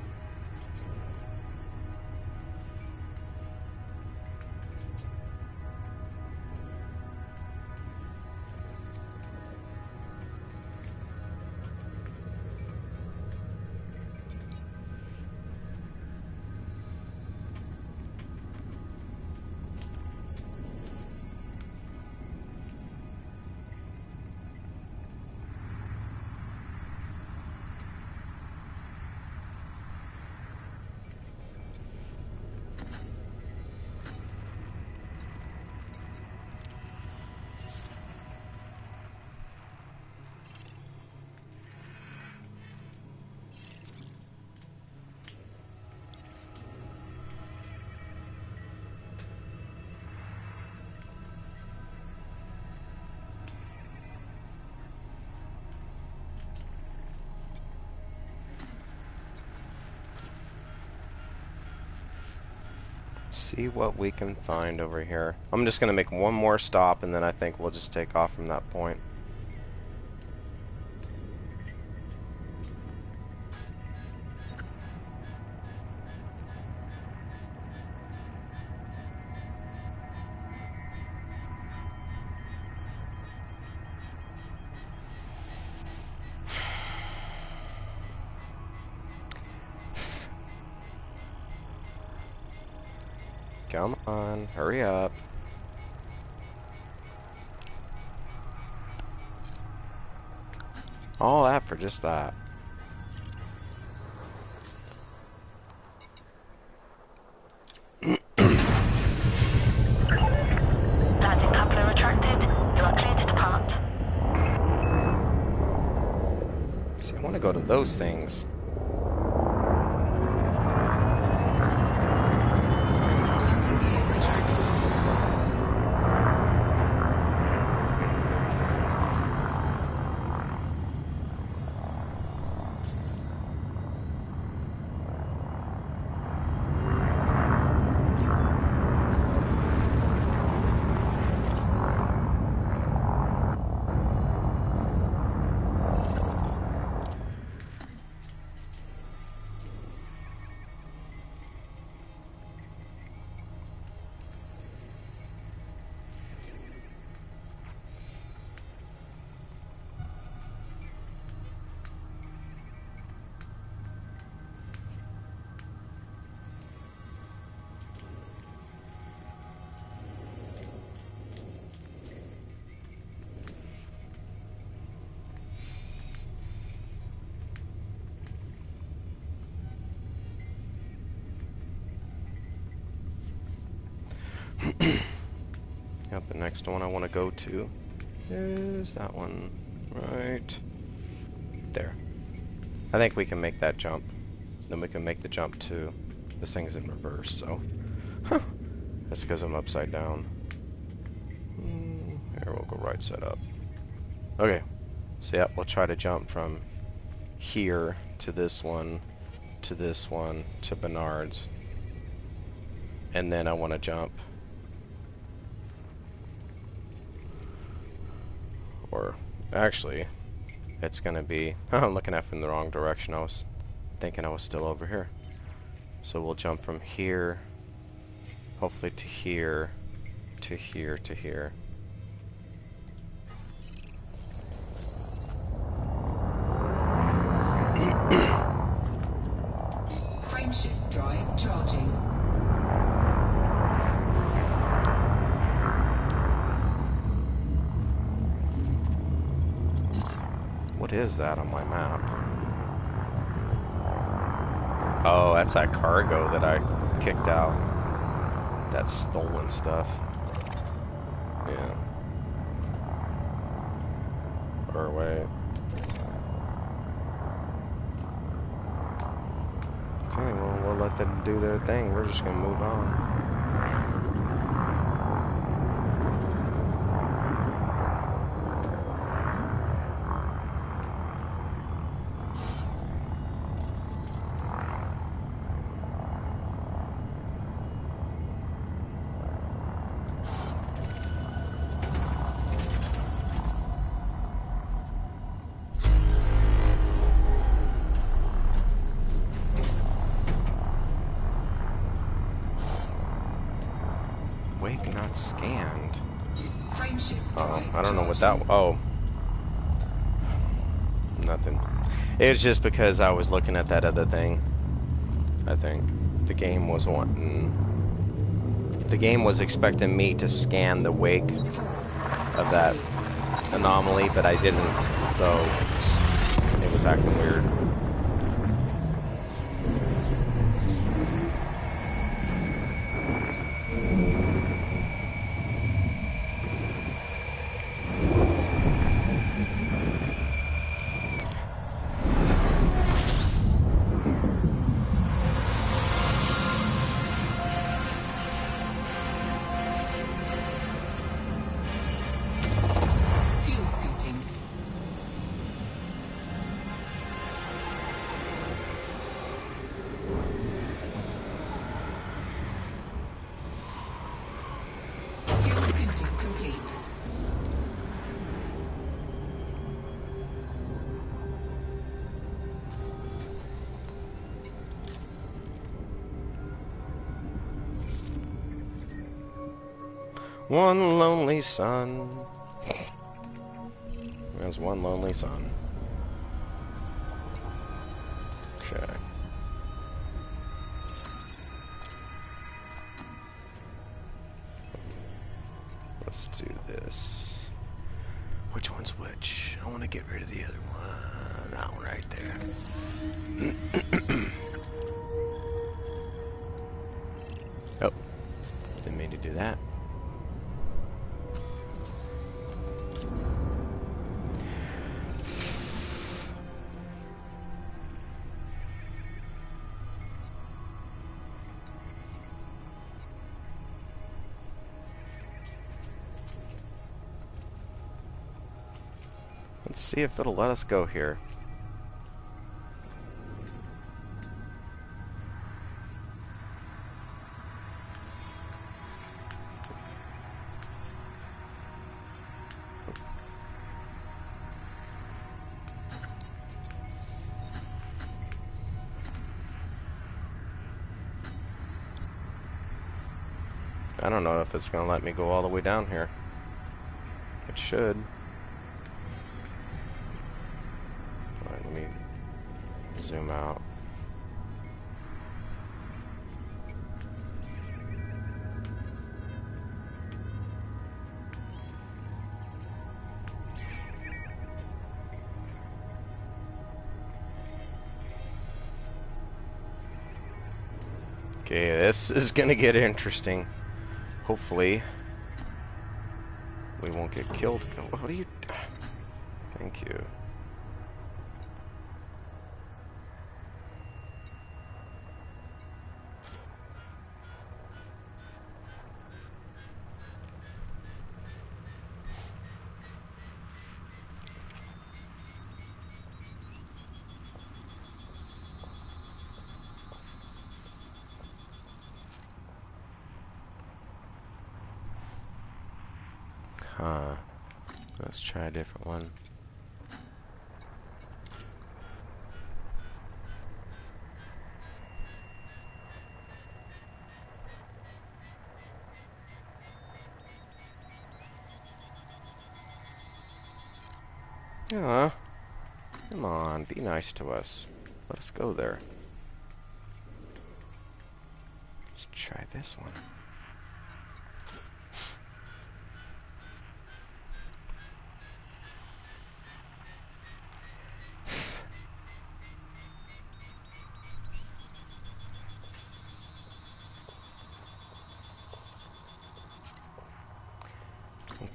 See what we can find over here. I'm just gonna make one more stop and then I think we'll just take off from that point. Come on, hurry up. All that for just that. Landing coupler retracted. You are clear to depart. See, I want to go to those things. Landing gear retracted. Yep, the next one I want to go to is that one right there. I think we can make that jump. Then we can make the jump to this thing's in reverse, so. Huh. That's because I'm upside down. Here, we'll go right side up. Okay. So yeah, we'll try to jump from here to this one, to this one, to Bernard's. And then I want to jump. Or, actually, it's going to be... I'm looking at it from the wrong direction. I was thinking I was still over here. So we'll jump from here, hopefully to here, to here, to here. Frameshift drive charging. What is that on my map? Oh, that's that cargo that I kicked out. That's stolen stuff. Yeah. Or wait. Okay, well, we'll let them do their thing. We're just gonna move on. Wake not scanned. Frameshift Oh, drive I don't know what charging. that... Oh. Nothing. It was just because I was looking at that other thing. I think. The game was wanting... The game was expecting me to scan the wake of that anomaly, but I didn't, so it was acting weird. Fuel scooping. Fuel scooping complete. One lonely sun. There's one lonely sun. Okay. Let's do this. Which one's which? I want to get rid of the other one. That one right there. Oh. Didn't mean to do that. Let's see if it'll let us go here. I don't know if it's gonna let me go all the way down here. It should. Alright, let me zoom out. Okay, this is gonna get interesting. Hopefully, we won't get killed. What are you... Thank you. Huh. Let's try a different one. Aw. Come on, be nice to us. Let us go there. Let's try this one.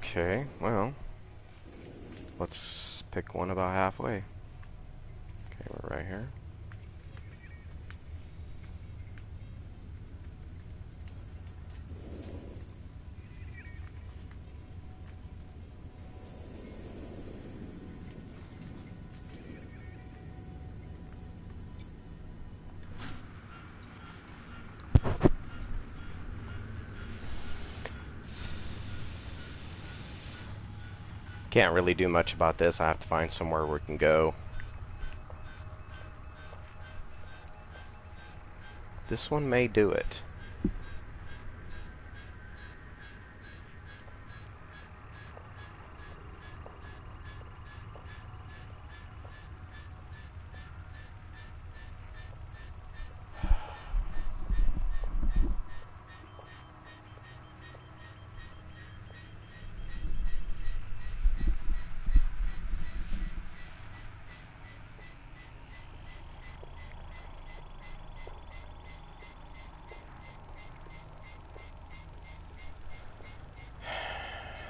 Okay, well, let's pick one about halfway. Okay, we're right here. Can't really do much about this. I have to find somewhere we can go. This one may do it.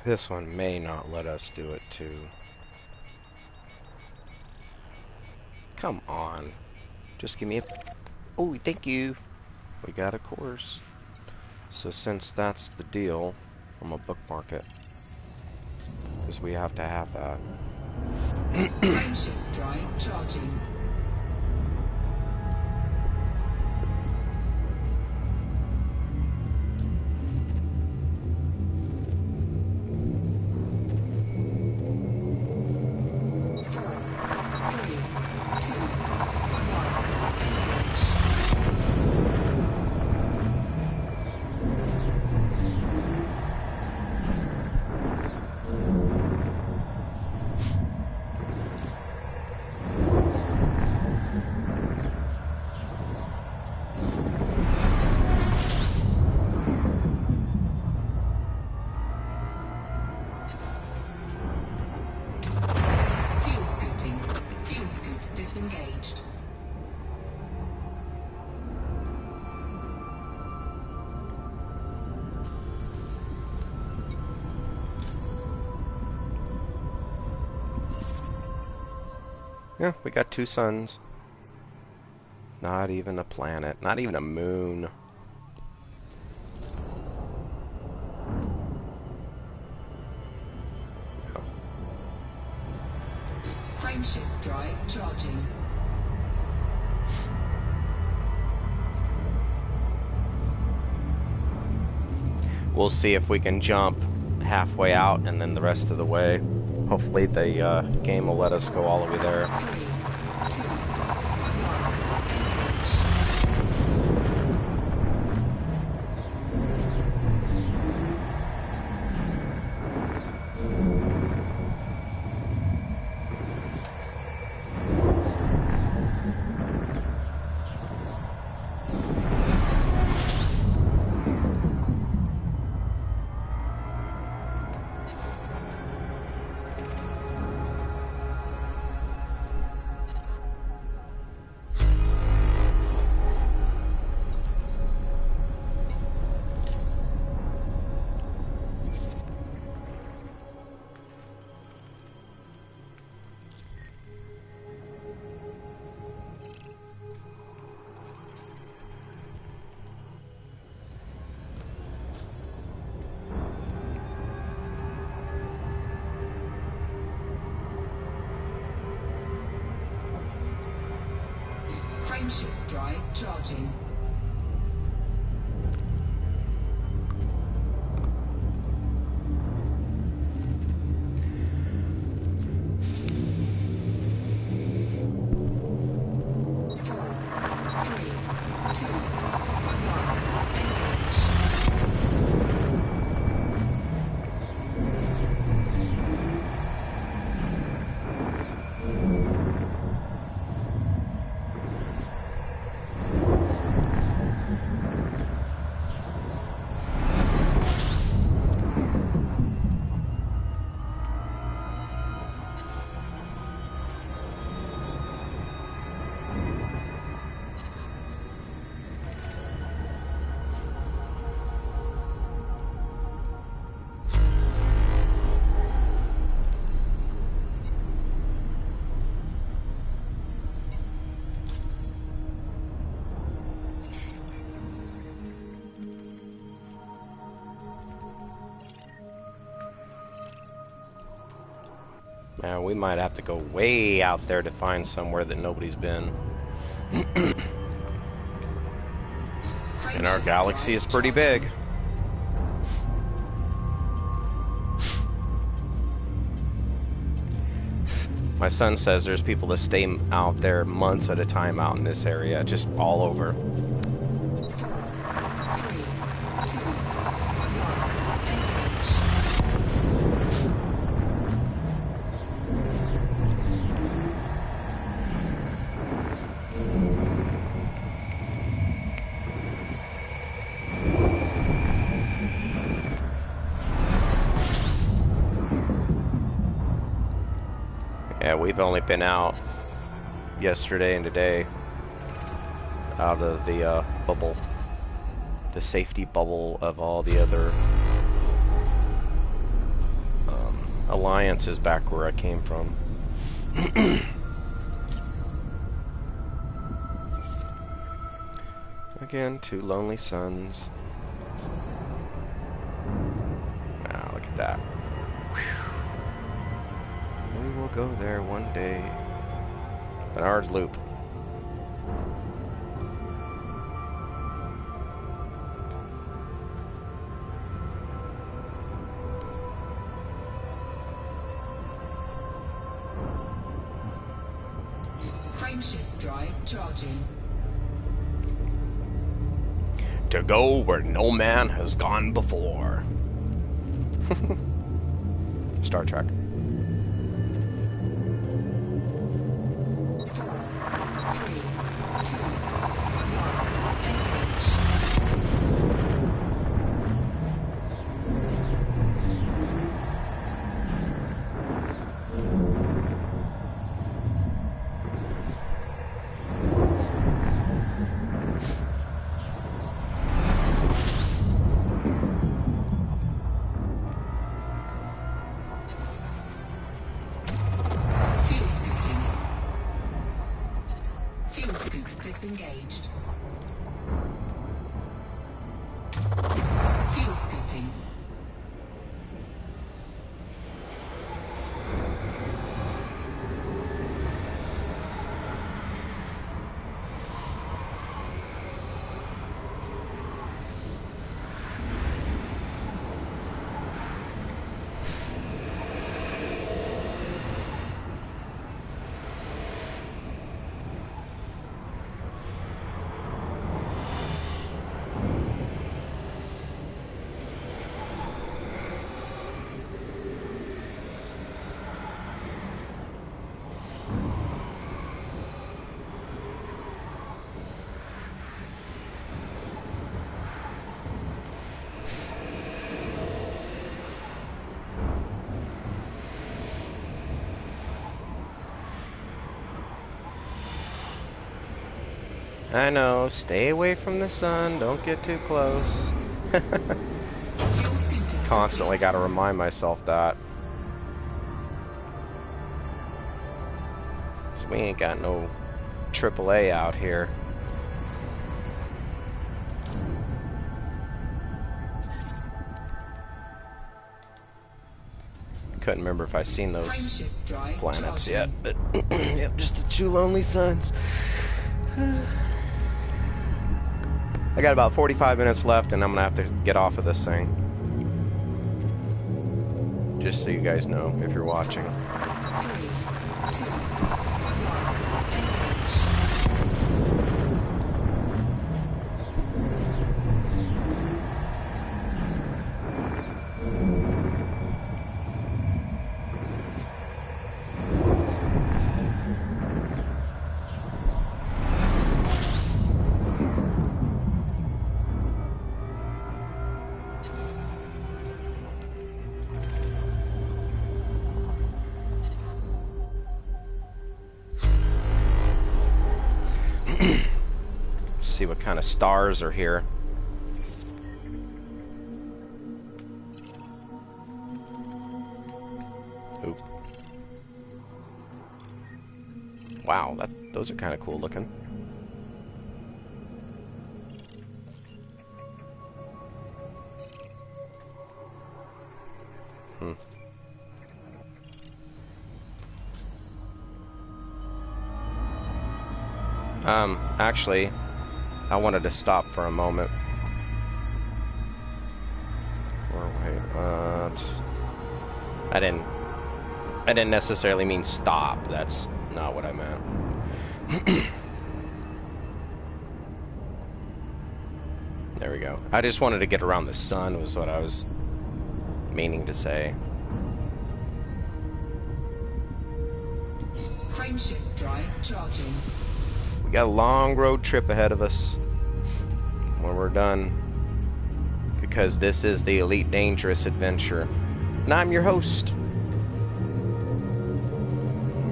This one may not let us do it too. Come on. Just give me a... Oh, thank you. We got a course. So since that's the deal, I'm gonna bookmark it. Because we have to have that. Frameshift drive charging. Disengaged. Yeah, we got 2 suns. Not even a planet. Not even a moon. No. Frameshift drive charging. We'll see if we can jump halfway out and then the rest of the way. Hopefully the game will let us go all the way there. 3, 2, 3. Frameshift drive charging. Now we might have to go way out there to find somewhere that nobody's been. And our galaxy is pretty big. My son says there's people that stay out there months at a time out in this area, just all over. 4, 3, 2, 1. Yeah, we've only been out yesterday and today out of the bubble, the safety bubble of all the other alliances back where I came from. Again, 2 lonely suns. Wow, look at that. Whew. We will go there one day. Bernard's Loop. Frameshift drive charging. To go where no man has gone before. Star Trek. 4, 3, 2, 1. Fuel scoop disengaged. Fuel scooping. I know, stay away from the sun, don't get too close. Fuel scooping. Constantly gotta remind myself that. 'Cause we ain't got no AAA out here. Couldn't remember if I seen those Frameshift drive planets charging. yet, but yep, just the 2 lonely suns. I got about 45 minutes left, and I'm gonna have to get off of this thing. Just so you guys know, if you're watching. 3, 2, 1. See what kind of stars are here. Oop. Wow, those are kind of cool looking. Actually, I wanted to stop for a moment. Or wait, I didn't necessarily mean stop. That's not what I meant. There we go. I just wanted to get around the sun was what I was meaning to say. Frameshift drive charging. We got a long road trip ahead of us when we're done, because this is the Elite Dangerous adventure, and I'm your host.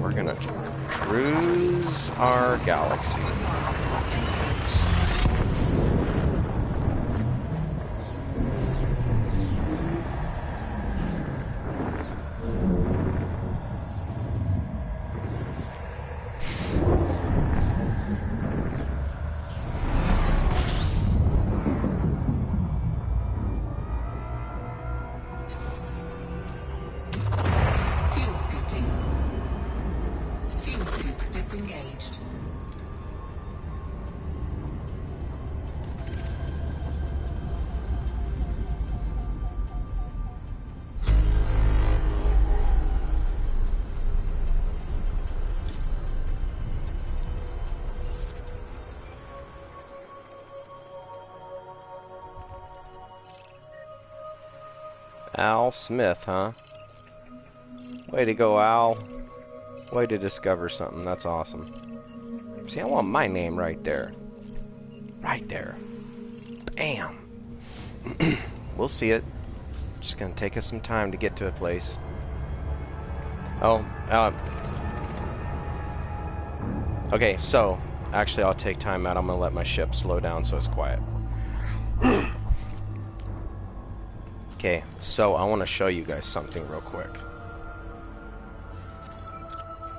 We're gonna cruise our galaxy. Fuel scooping. Fuel scoop disengaged. Al Smith, huh? Way to go, Al. Way to discover something. That's awesome. See, I want my name right there. Right there. Bam. We'll see it. Just gonna take us some time to get to a place. Oh, okay, so, actually I'll take time out. I'm gonna let my ship slow down so it's quiet. Okay, so I want to show you guys something real quick.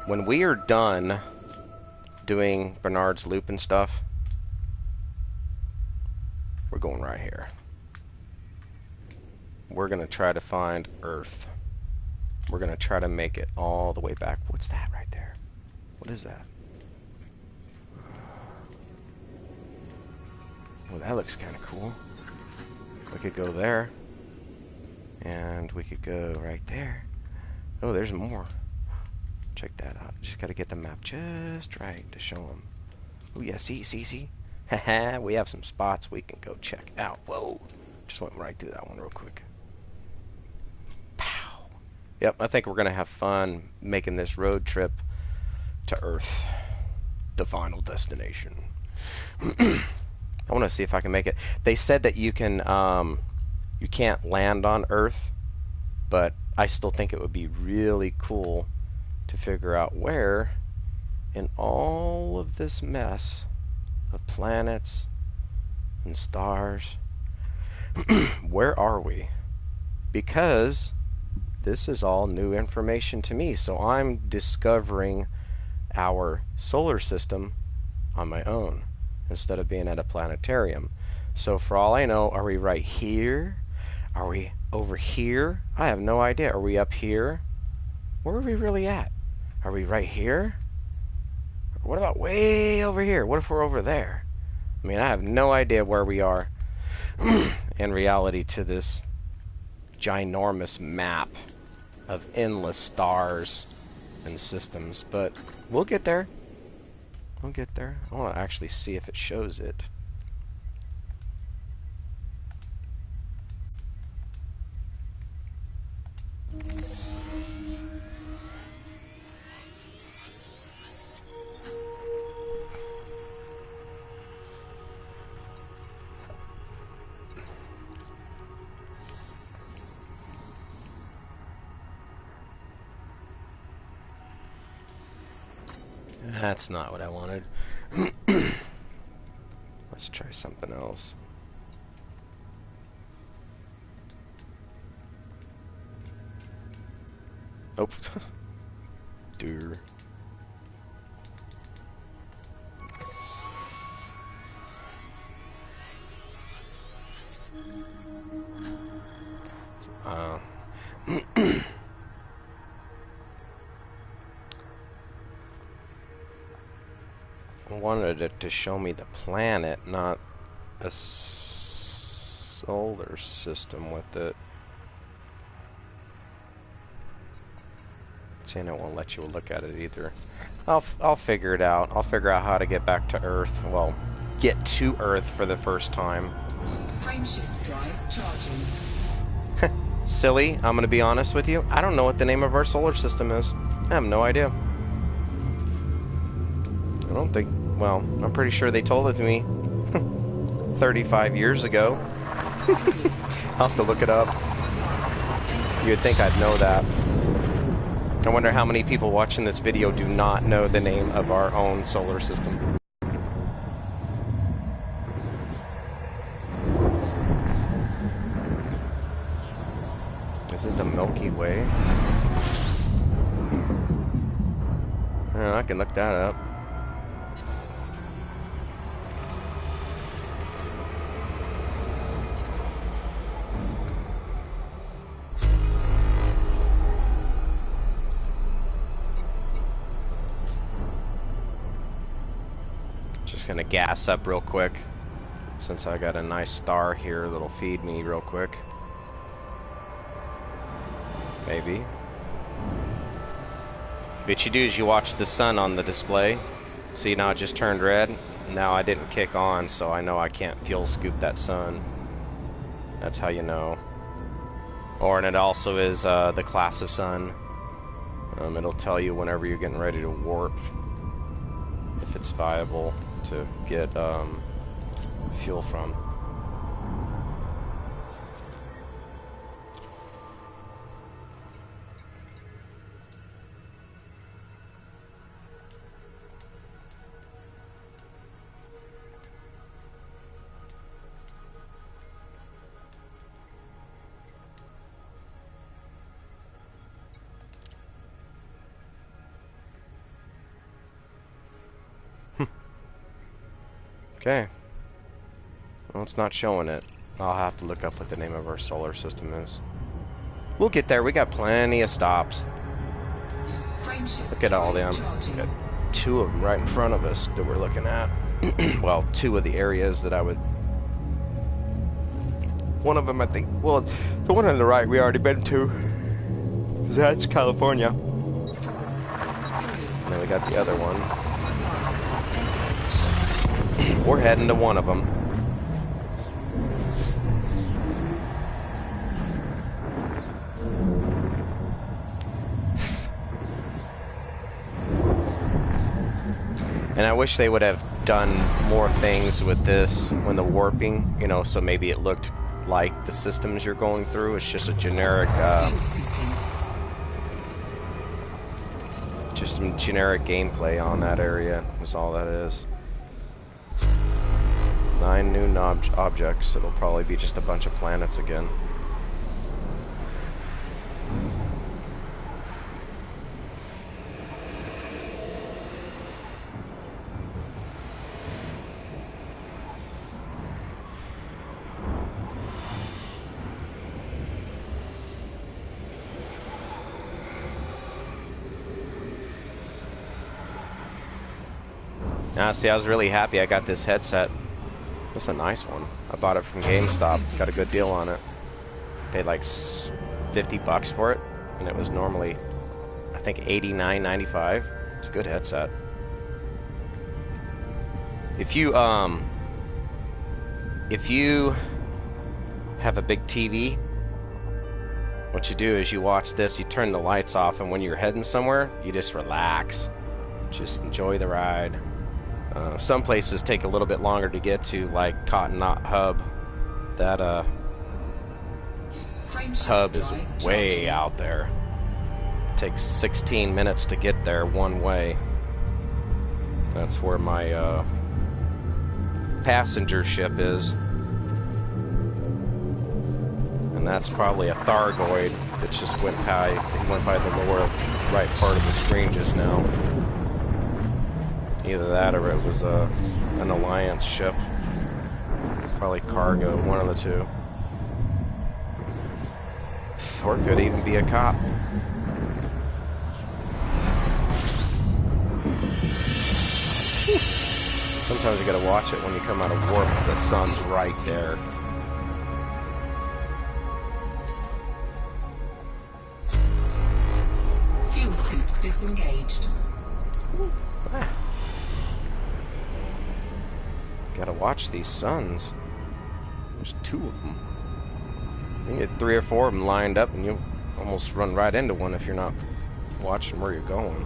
When we are done doing Bernard's loop and stuff, we're going right here. We're going to try to find Earth. We're going to try to make it all the way back. What's that right there? What is that? Well, that looks kind of cool. We could go there. And we could go right there. Oh, there's more. Check that out. Just got to get the map just right to show them. Oh, yeah, see? Haha, we have some spots we can go check out. Whoa. Just went right through that one real quick. Pow. Yep, I think we're going to have fun making this road trip to Earth. The final destination. I want to see if I can make it. They said that you can, you can't land on Earth, but I still think it would be really cool to figure out where in all of this mess of planets and stars, where are we? Because this is all new information to me, so I'm discovering our solar system on my own instead of being at a planetarium. So for all I know, are we right here? Are we over here? I have no idea. Are we up here? Where are we really at? Are we right here? What about way over here? What if we're over there? I mean, I have no idea where we are in reality to this ginormous map of endless stars and systems, but we'll get there. We'll get there. I want to actually see if it shows it. That's not what I wanted. Let's try something else. Oh. Dude. I wanted wanted it to show me the planet, not a solar system with it. And it won't let you look at it either. I'll figure it out. I'll figure out how to get back to Earth. Well, get to Earth for the first time. Frameshift drive charging. Silly, I'm gonna be honest with you. I don't know what the name of our solar system is. I have no idea. I don't think... Well, I'm pretty sure they told it to me 35 years ago. I'll have to look it up. You'd think I'd know that. I wonder how many people watching this video do not know the name of our own solar system. Is it the Milky Way? Yeah, I can look that up. Just gonna gas up real quick, since I got a nice star here that'll feed me real quick. Maybe. What you do is you watch the sun on the display. See, now it just turned red. Now I didn't kick on, so I know I can't fuel scoop that sun. That's how you know. And it also is the class of sun. It'll tell you whenever you're getting ready to warp, if it's viable to get fuel from. Okay. Well, it's not showing it. I'll have to look up what the name of our solar system is. We'll get there. We got plenty of stops. Look at all them. We got 2 of them right in front of us that we're looking at. Well, 2 of the areas that I would... One of them, I think... Well, the one on the right we already been to. That's California. And then we got the other one. We're heading to one of them. And I wish they would have done more things with this when the warping, you know, so maybe it looked like the systems you're going through. It's just a generic, just some generic gameplay on that area is all that is. 9 new objects. It'll probably be just a bunch of planets again. See, I was really happy I got this headset. It's a nice one. I bought it from GameStop. Got a good deal on it. Paid like $50 for it, and it was normally, I think, $89.95. It's a good headset. If you have a big TV, what you do is you watch this, you turn the lights off, and when you're heading somewhere, you just relax. Just enjoy the ride. Some places take a little bit longer to get to, like Cotton Knot Hub. That hub is way out there. It takes 16 minutes to get there one way. That's where my passenger ship is. And that's probably a Thargoid that just went by the lower right part of the screen just now. Either that or it was an Alliance ship. Probably cargo, one of the two. Or it could even be a cop. Sometimes you gotta watch it when you come out of warp, because the sun's right there. Fuel scoop disengaged. Gotta watch these suns. There's 2 of them. You get 3 or 4 of them lined up, and you'll almost run right into one if you're not watching where you're going.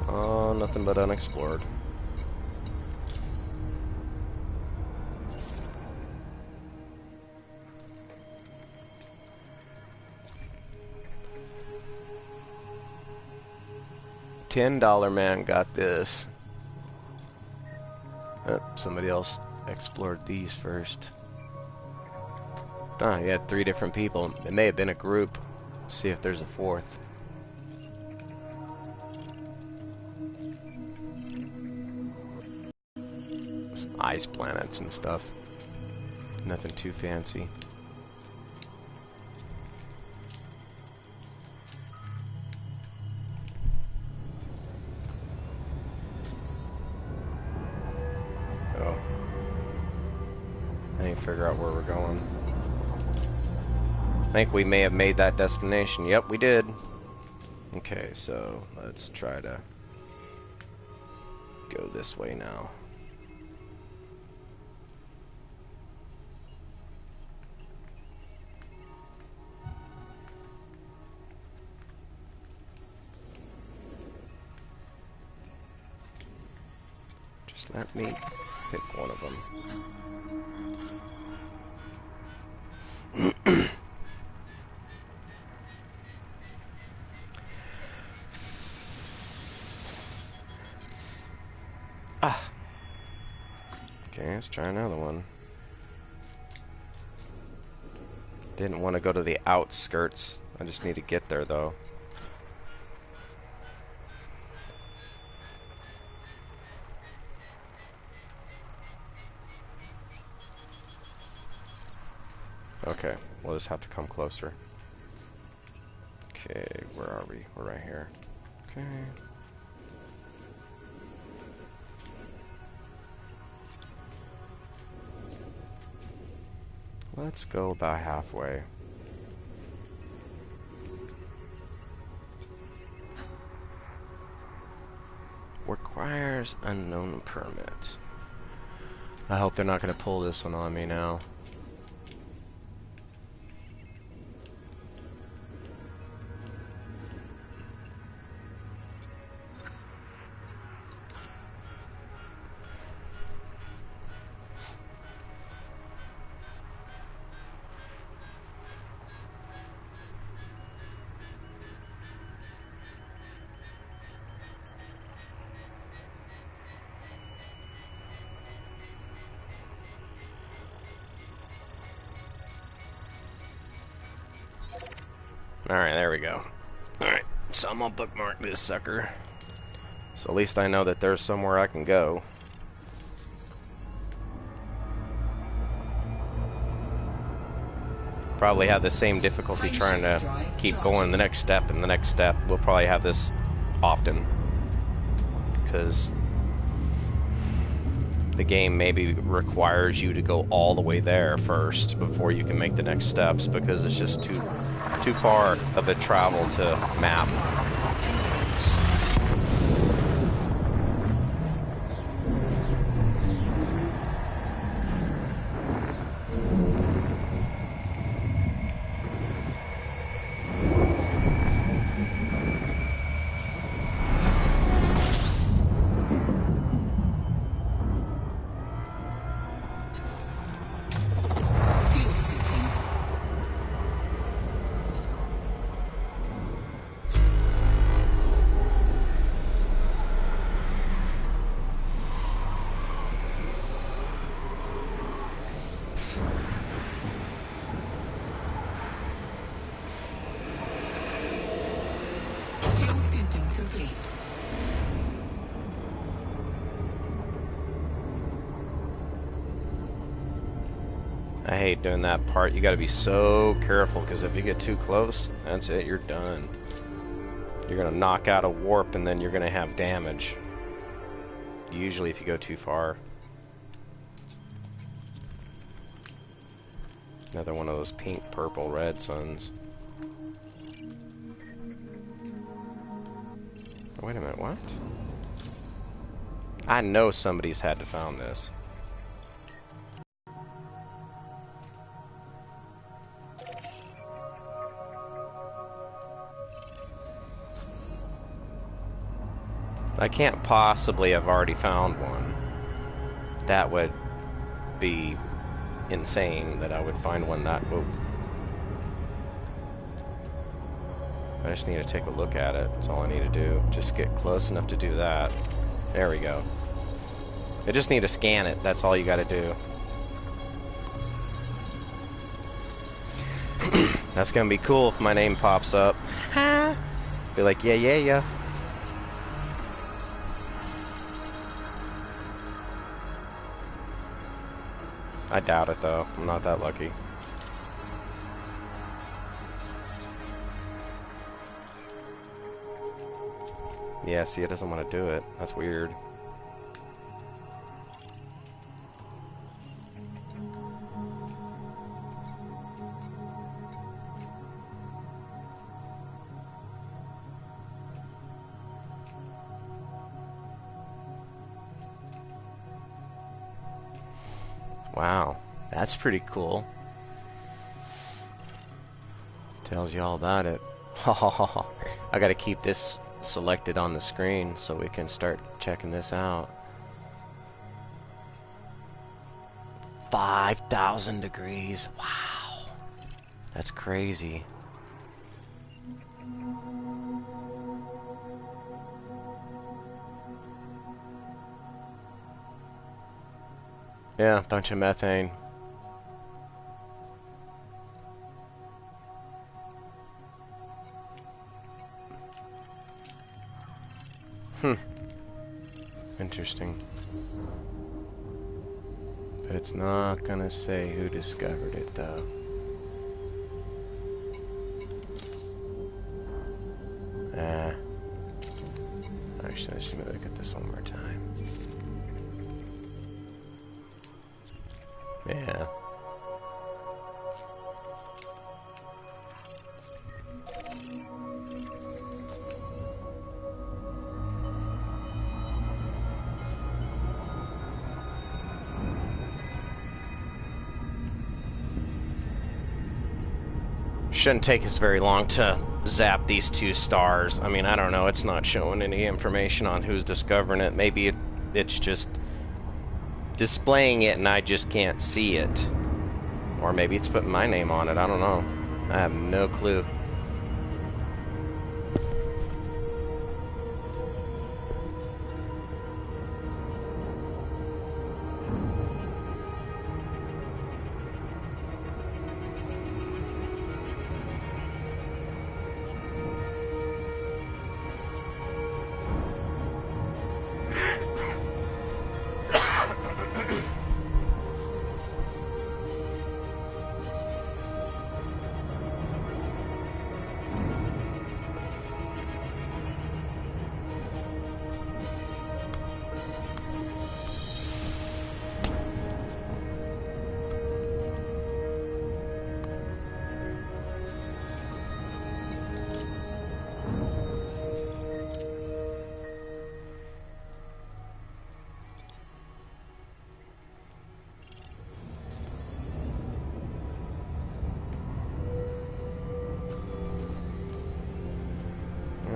Oh, nothing but unexplored. $10 man got this. Oh, somebody else explored these first. Ah, you had 3 different people. It may have been a group. Let's see if there's a 4th. Some ice planets and stuff. Nothing too fancy. Oh. I need to figure out where we're going. I think we may have made that destination. Yep, we did. Okay, so let's try to go this way now. Just let me pick one of them. Ah. Okay, let's try another one. Didn't want to go to the outskirts. I just need to get there though. Okay, we'll just have to come closer. Okay, where are we? We're right here. Okay. Let's go about halfway. Requires unknown permit. I hope they're not going to pull this one on me now. Alright, there we go. Alright, so I'm gonna bookmark this sucker. So at least I know that there's somewhere I can go. Probably have the same difficulty trying to keep going the next step and the next step. We'll probably have this often. Because the game maybe requires you to go all the way there first before you can make the next steps, because it's just too far of a travel to map. I hate doing that part. You gotta be so careful, because if you get too close, that's it, you're done. You're gonna knock out a warp and then you're gonna have damage. usually if you go too far. Another one of those pink, purple, red suns. Oh, wait a minute, what? I know somebody's had to found this. I can't possibly have already found one. That would be insane that I would find one that... Whoa. I just need to take a look at it. That's all I need to do. Just get close enough to do that. There we go. I just need to scan it. That's all you gotta do. That's gonna be cool if my name pops up. Be like, yeah, yeah, yeah. I doubt it, though. I'm not that lucky. Yeah, see, it doesn't want to do it. That's weird. Wow, that's pretty cool. Tells you all about it. I gotta keep this selected on the screen so we can start checking this out. 5,000 degrees. Wow. That's crazy. Yeah, a bunch of methane. Interesting. But it's not gonna say who discovered it, though. Actually, let's just look at this one more time. Yeah. Shouldn't take us very long to zap these two stars. I mean, I don't know. It's not showing any information on who's discovering it. Maybe it's just displaying it and I just can't see it. Or maybe it's putting my name on it. I don't know. I have no clue.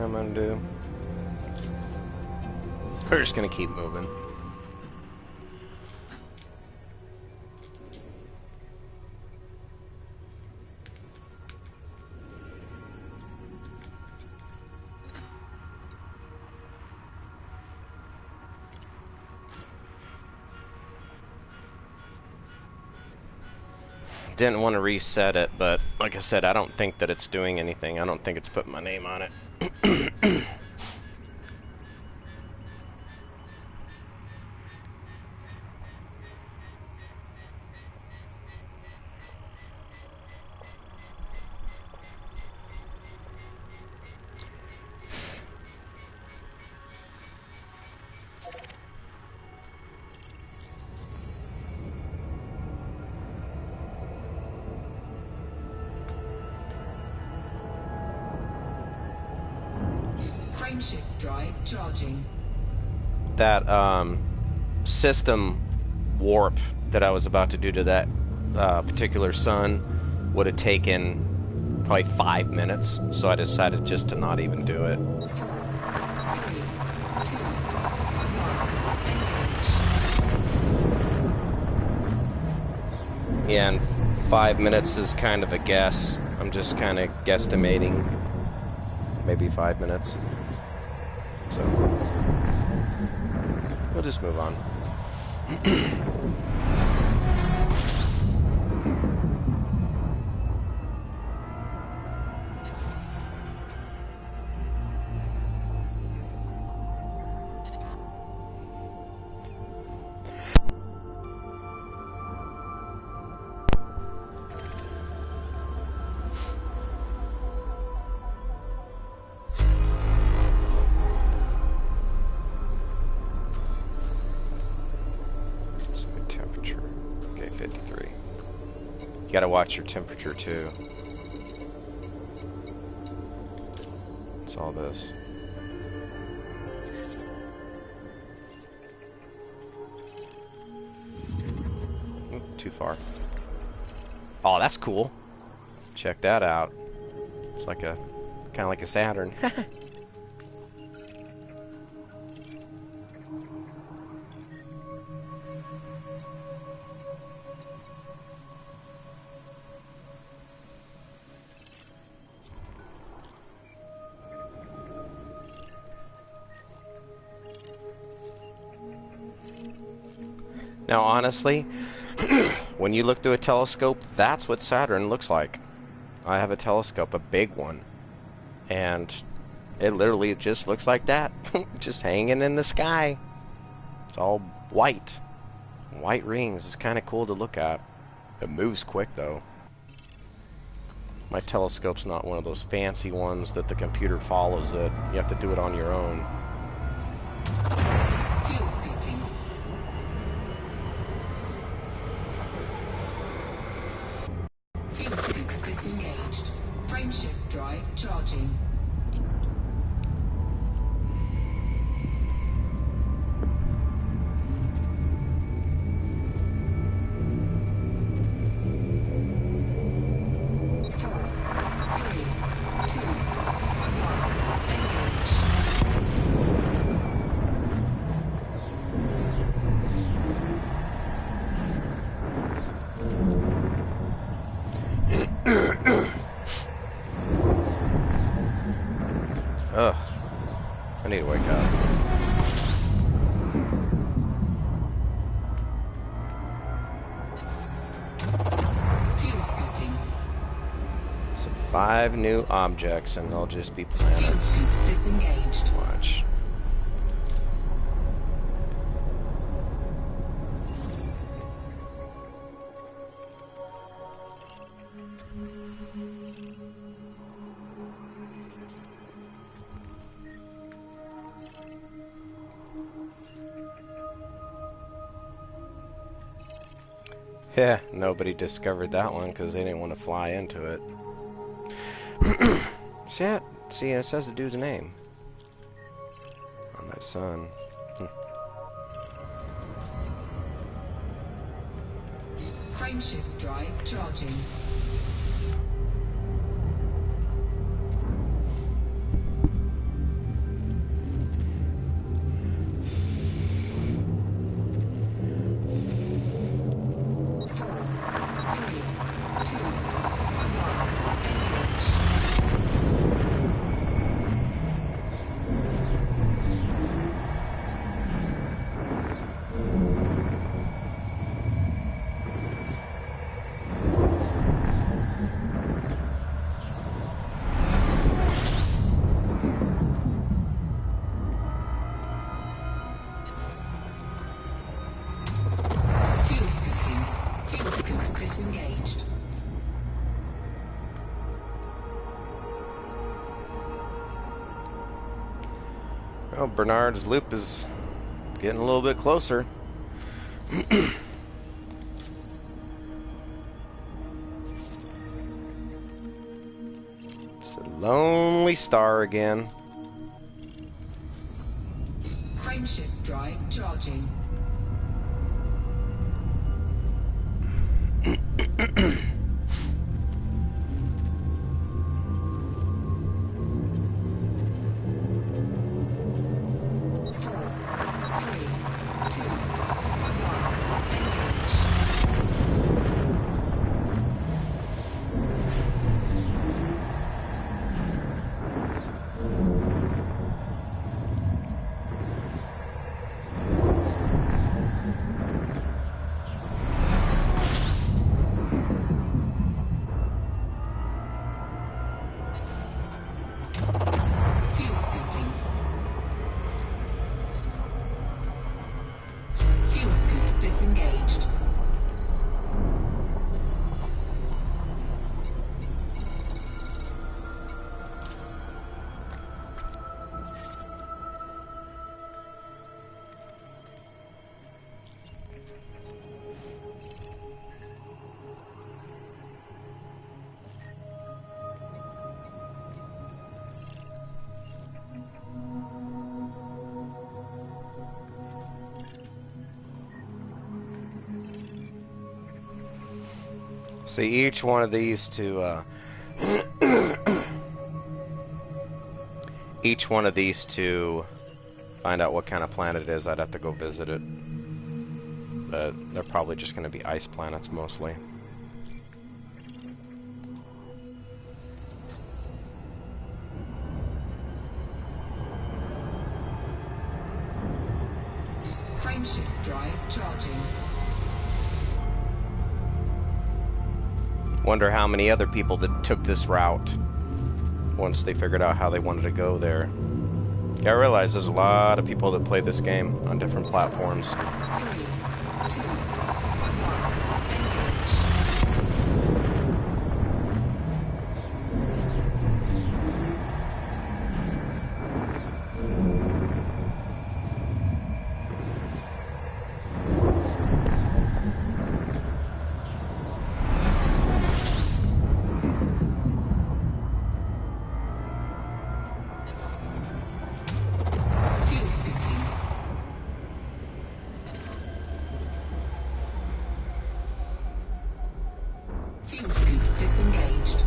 I'm gonna do. We're just gonna keep moving. Didn't want to reset it, but like I said, I don't think that it's doing anything. I don't think it's putting my name on it. Frameshift drive charging. That system warp that I was about to do to that particular sun would have taken probably 5 minutes, so I decided just to not even do it. 4, 3, 2, 1, engage. Yeah, and 5 minutes is kind of a guess. I'm just kind of guesstimating maybe 5 minutes. So we'll just move on. Temperature. Okay, 53. You gotta watch your temperature too. It's all this. Oop, too far. Oh, that's cool. Check that out. It's like a kind of like a Saturn. Now, honestly, when you look through a telescope, that's what Saturn looks like. I have a telescope, a big one, and it literally just looks like that, just hanging in the sky. It's all white. White rings. It's kind of cool to look at. It moves quick, though. My telescope's not one of those fancy ones that the computer follows it. You have to do it on your own. Fuel scooping. Fuel scoop disengaged. Frameshift drive charging. Ugh. I need to wake up. Fuel scooping. So 5 new objects, and they'll just be Fuel planets. scoop disengaged. Watch. Yeah, nobody discovered that one because they didn't want to fly into it. See, it says the dude's name on that sun. Frameshift drive charging. Disengaged. Well, Bernard's loop is getting a little bit closer. It's a lonely star again. drive charging. Disengaged. See, each one of these each one of these to find out what kind of planet it is, I'd have to go visit it. But they're probably just going to be ice planets mostly. Frameshift drive charging. Wonder how many other people that took this route once they figured out how they wanted to go there. I realize there's a lot of people that play this game on different platforms. 3, 2, 1, disengaged.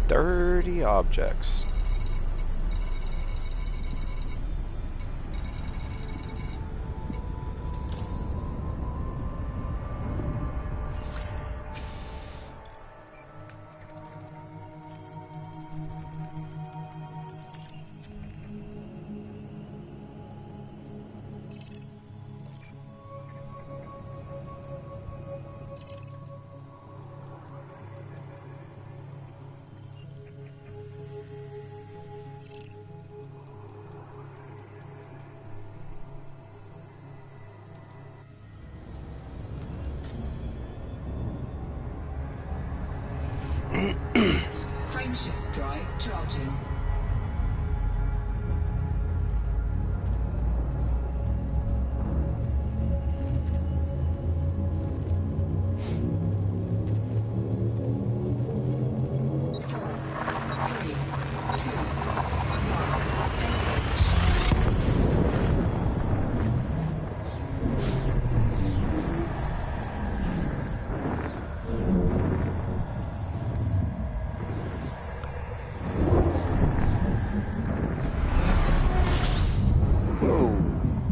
Dirty objects. Frameshift drive charging.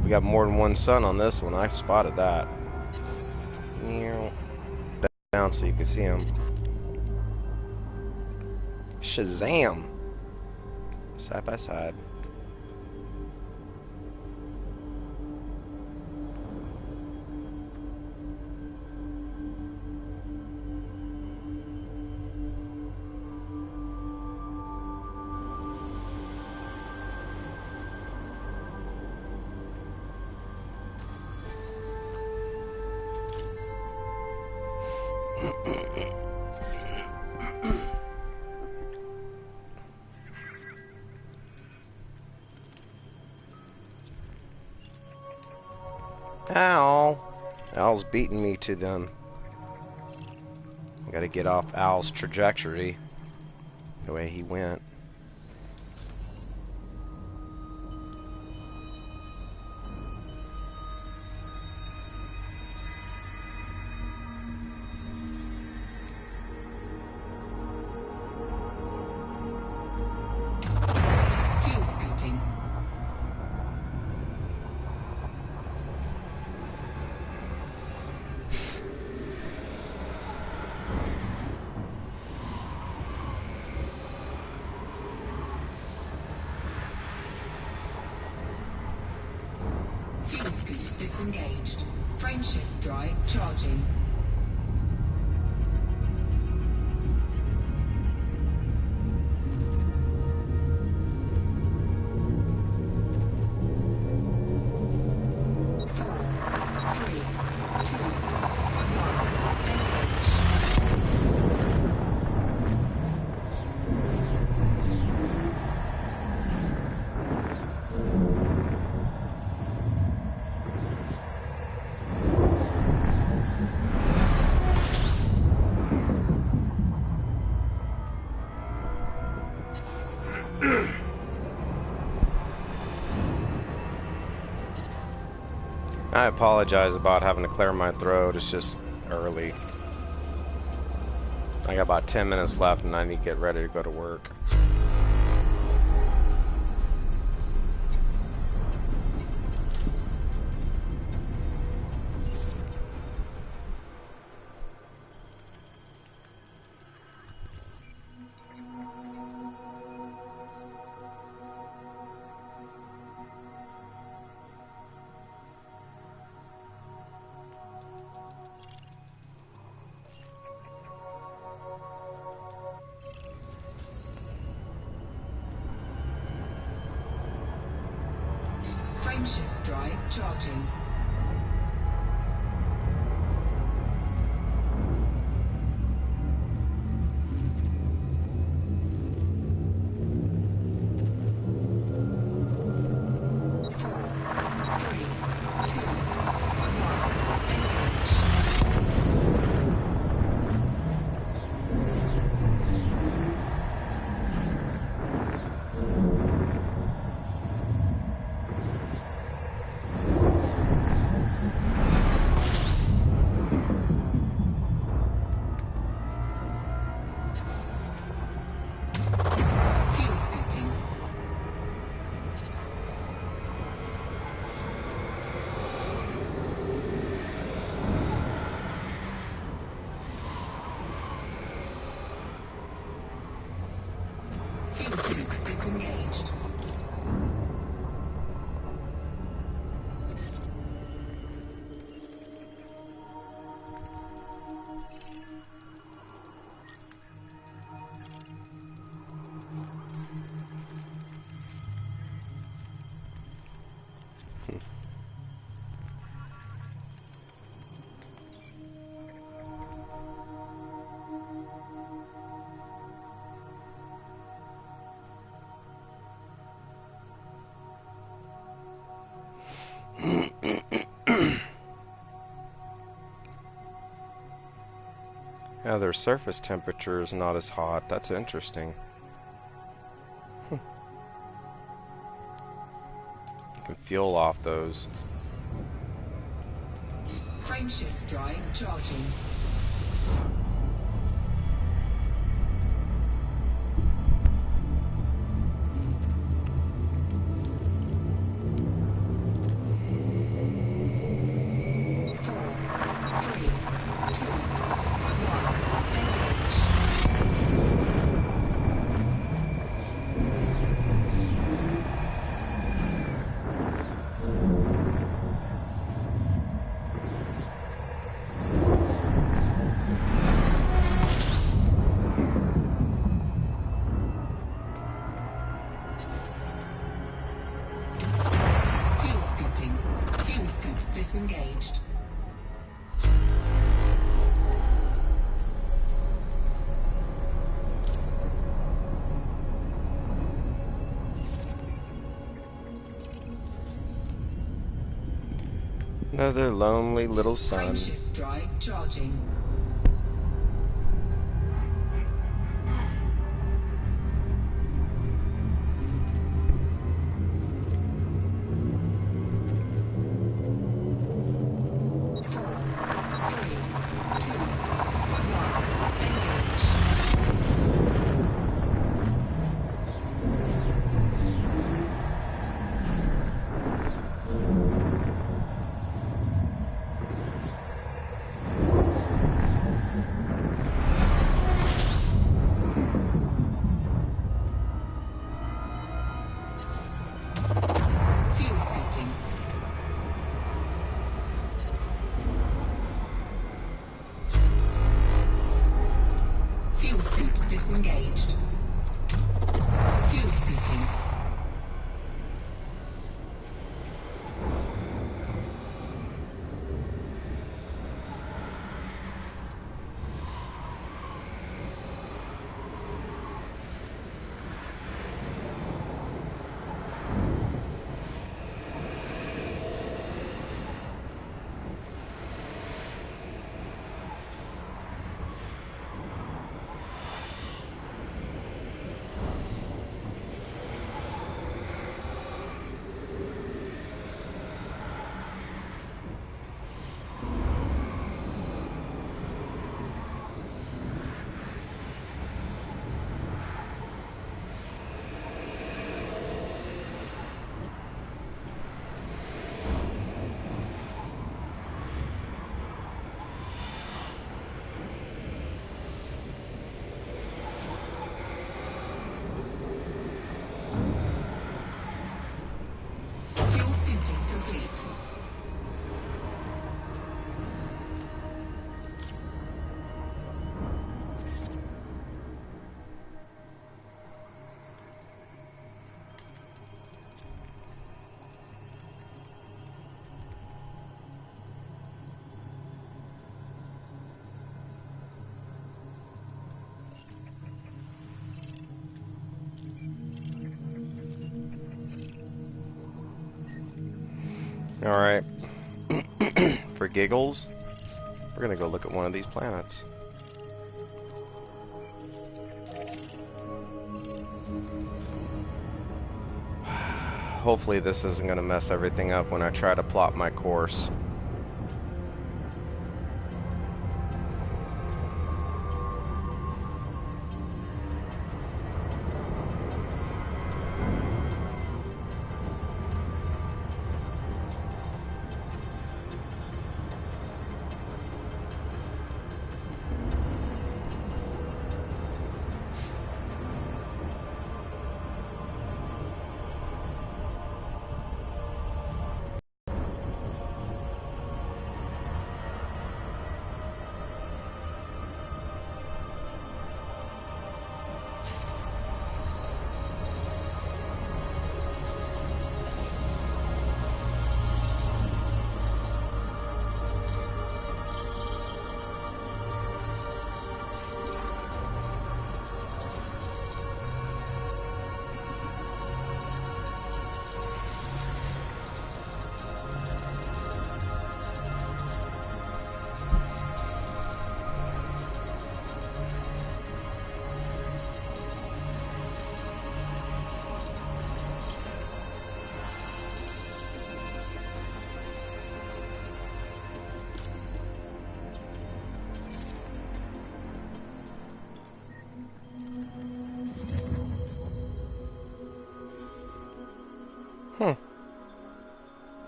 We got more than one sun on this one. I spotted that. Down so you can see him. Shazam! Side by side. Ow! Al's beating me to them. I gotta get off Al's trajectory the way he went. disengaged. Frameshift drive charging. I apologize about having to clear my throat. It's just early. I got about 10 minutes left and I need to get ready to go to work. Frameshift drive charging. Disengaged. Yeah, their surface temperature is not as hot. That's interesting. You can fuel off those. Frameshift drive charging. Disengaged. Another lonely little sun. Frameshift drive charging. disengaged. Fuel scooping. Fuel scooping complete. Alright. For giggles, we're gonna go look at one of these planets. Hopefully this isn't gonna mess everything up when I try to plot my course.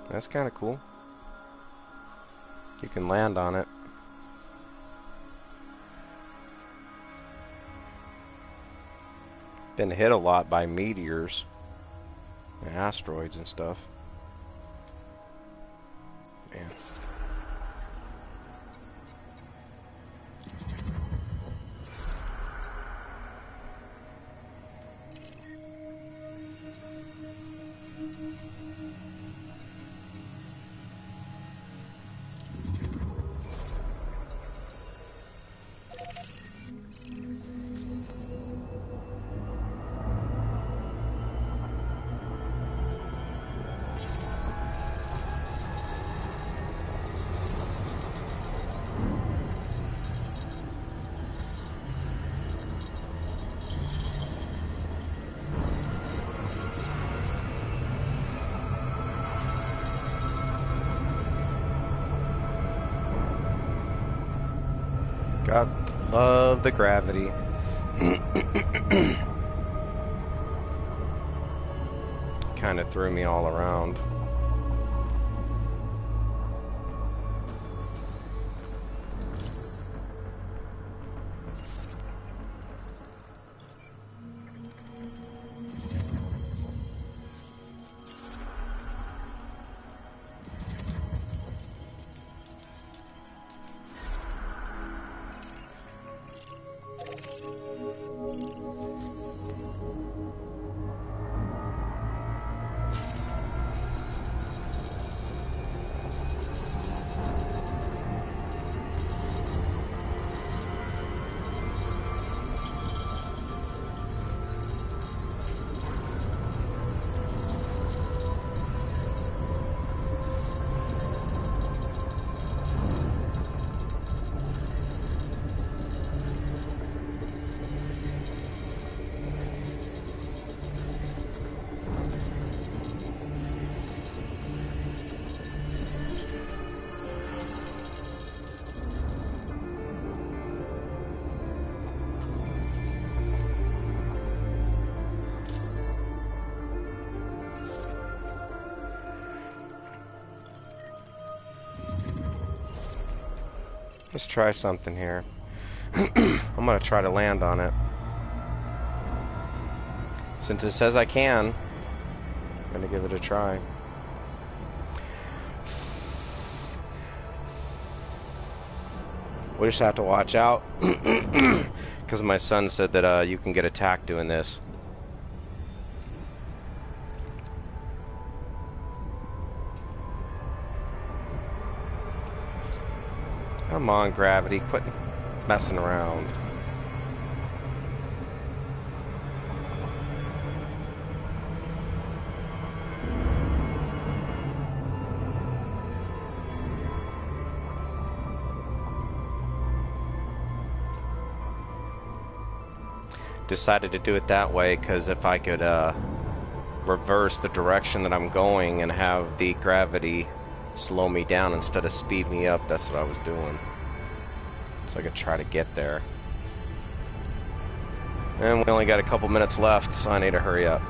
That's kind of cool. You can land on it. Been hit a lot by meteors and asteroids and stuff. Man. God love the gravity. Kind of threw me all around. Let's try something here. I'm gonna try to land on it. Since it says I can, I'm gonna give it a try. We just have to watch out. Because my son said that you can get attacked doing this. Come on, gravity, quit messing around. Decided to do it that way because if I could reverse the direction that I'm going and have the gravity slow me down instead of speed me up, that's what I was doing. So I could try to get there. And we only got a couple minutes left, so I need to hurry up.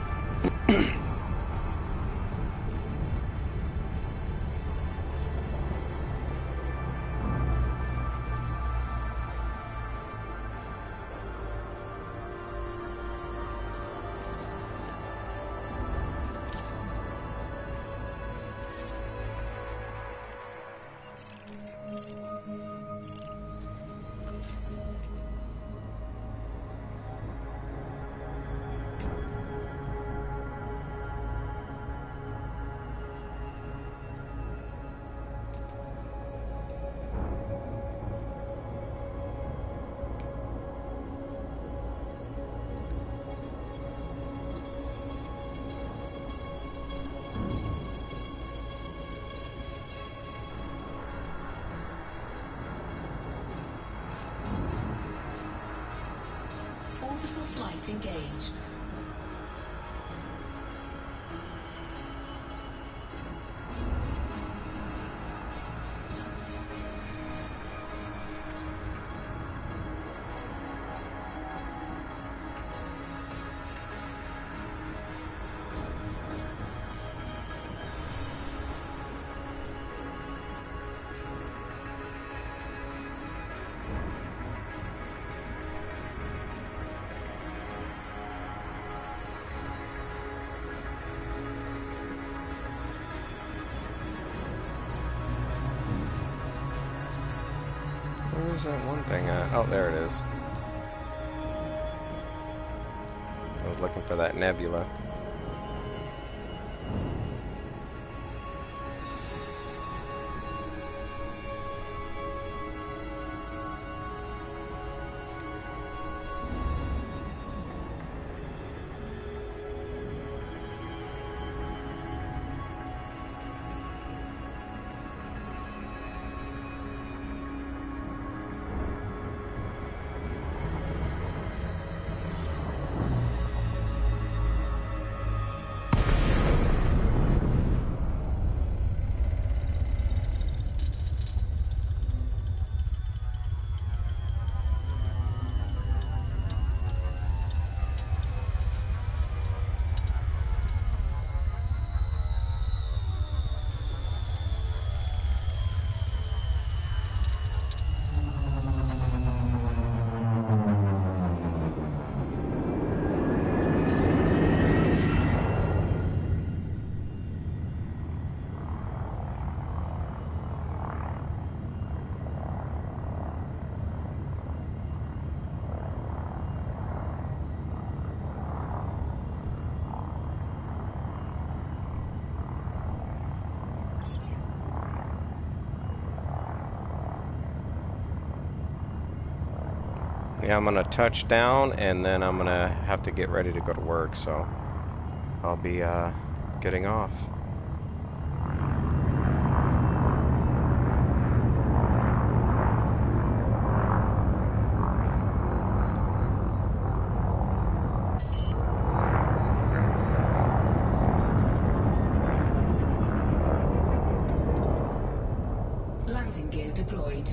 Orbital flight engaged. Where's that one thing at? Oh, there it is. I was looking for that nebula. Yeah, I'm gonna touch down and then I'm gonna have to get ready to go to work, so I'll be getting off. Landing gear deployed.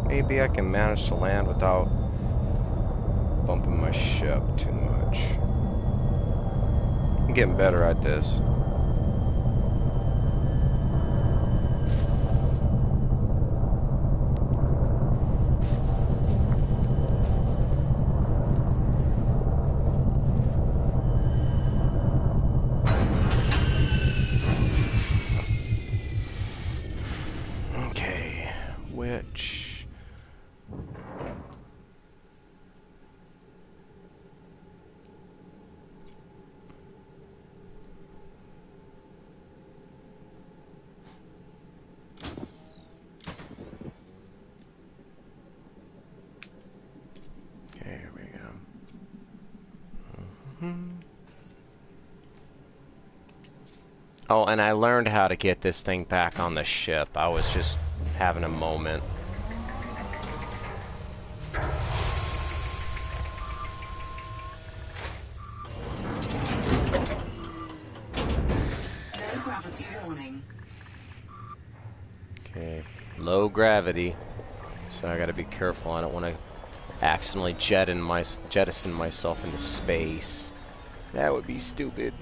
Maybe I can manage to land without bumping my ship too much. I'm getting better at this. Okay, which... Here we go. Oh, and I learned how to get this thing back on the ship. I was just having a moment. Low gravity warning. Okay, low gravity. So I gotta be careful. I don't want to accidentally jettison myself into space. That would be stupid.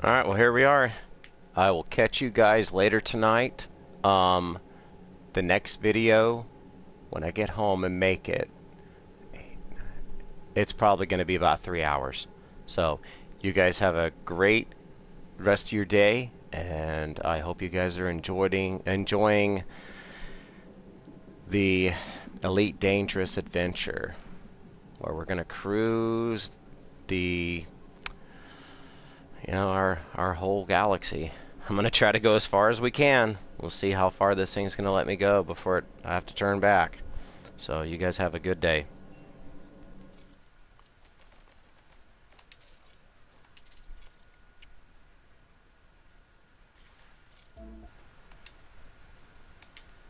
Alright, well here we are. I will catch you guys later tonight. The next video, when I get home and make it, it's probably going to be about 3 hours. So, you guys have a great rest of your day, and I hope you guys are enjoying the Elite Dangerous adventure, where we're going to cruise our whole galaxy. I'm gonna try to go as far as we can. We'll see how far this thing's gonna let me go before I have to turn back. So you guys have a good day.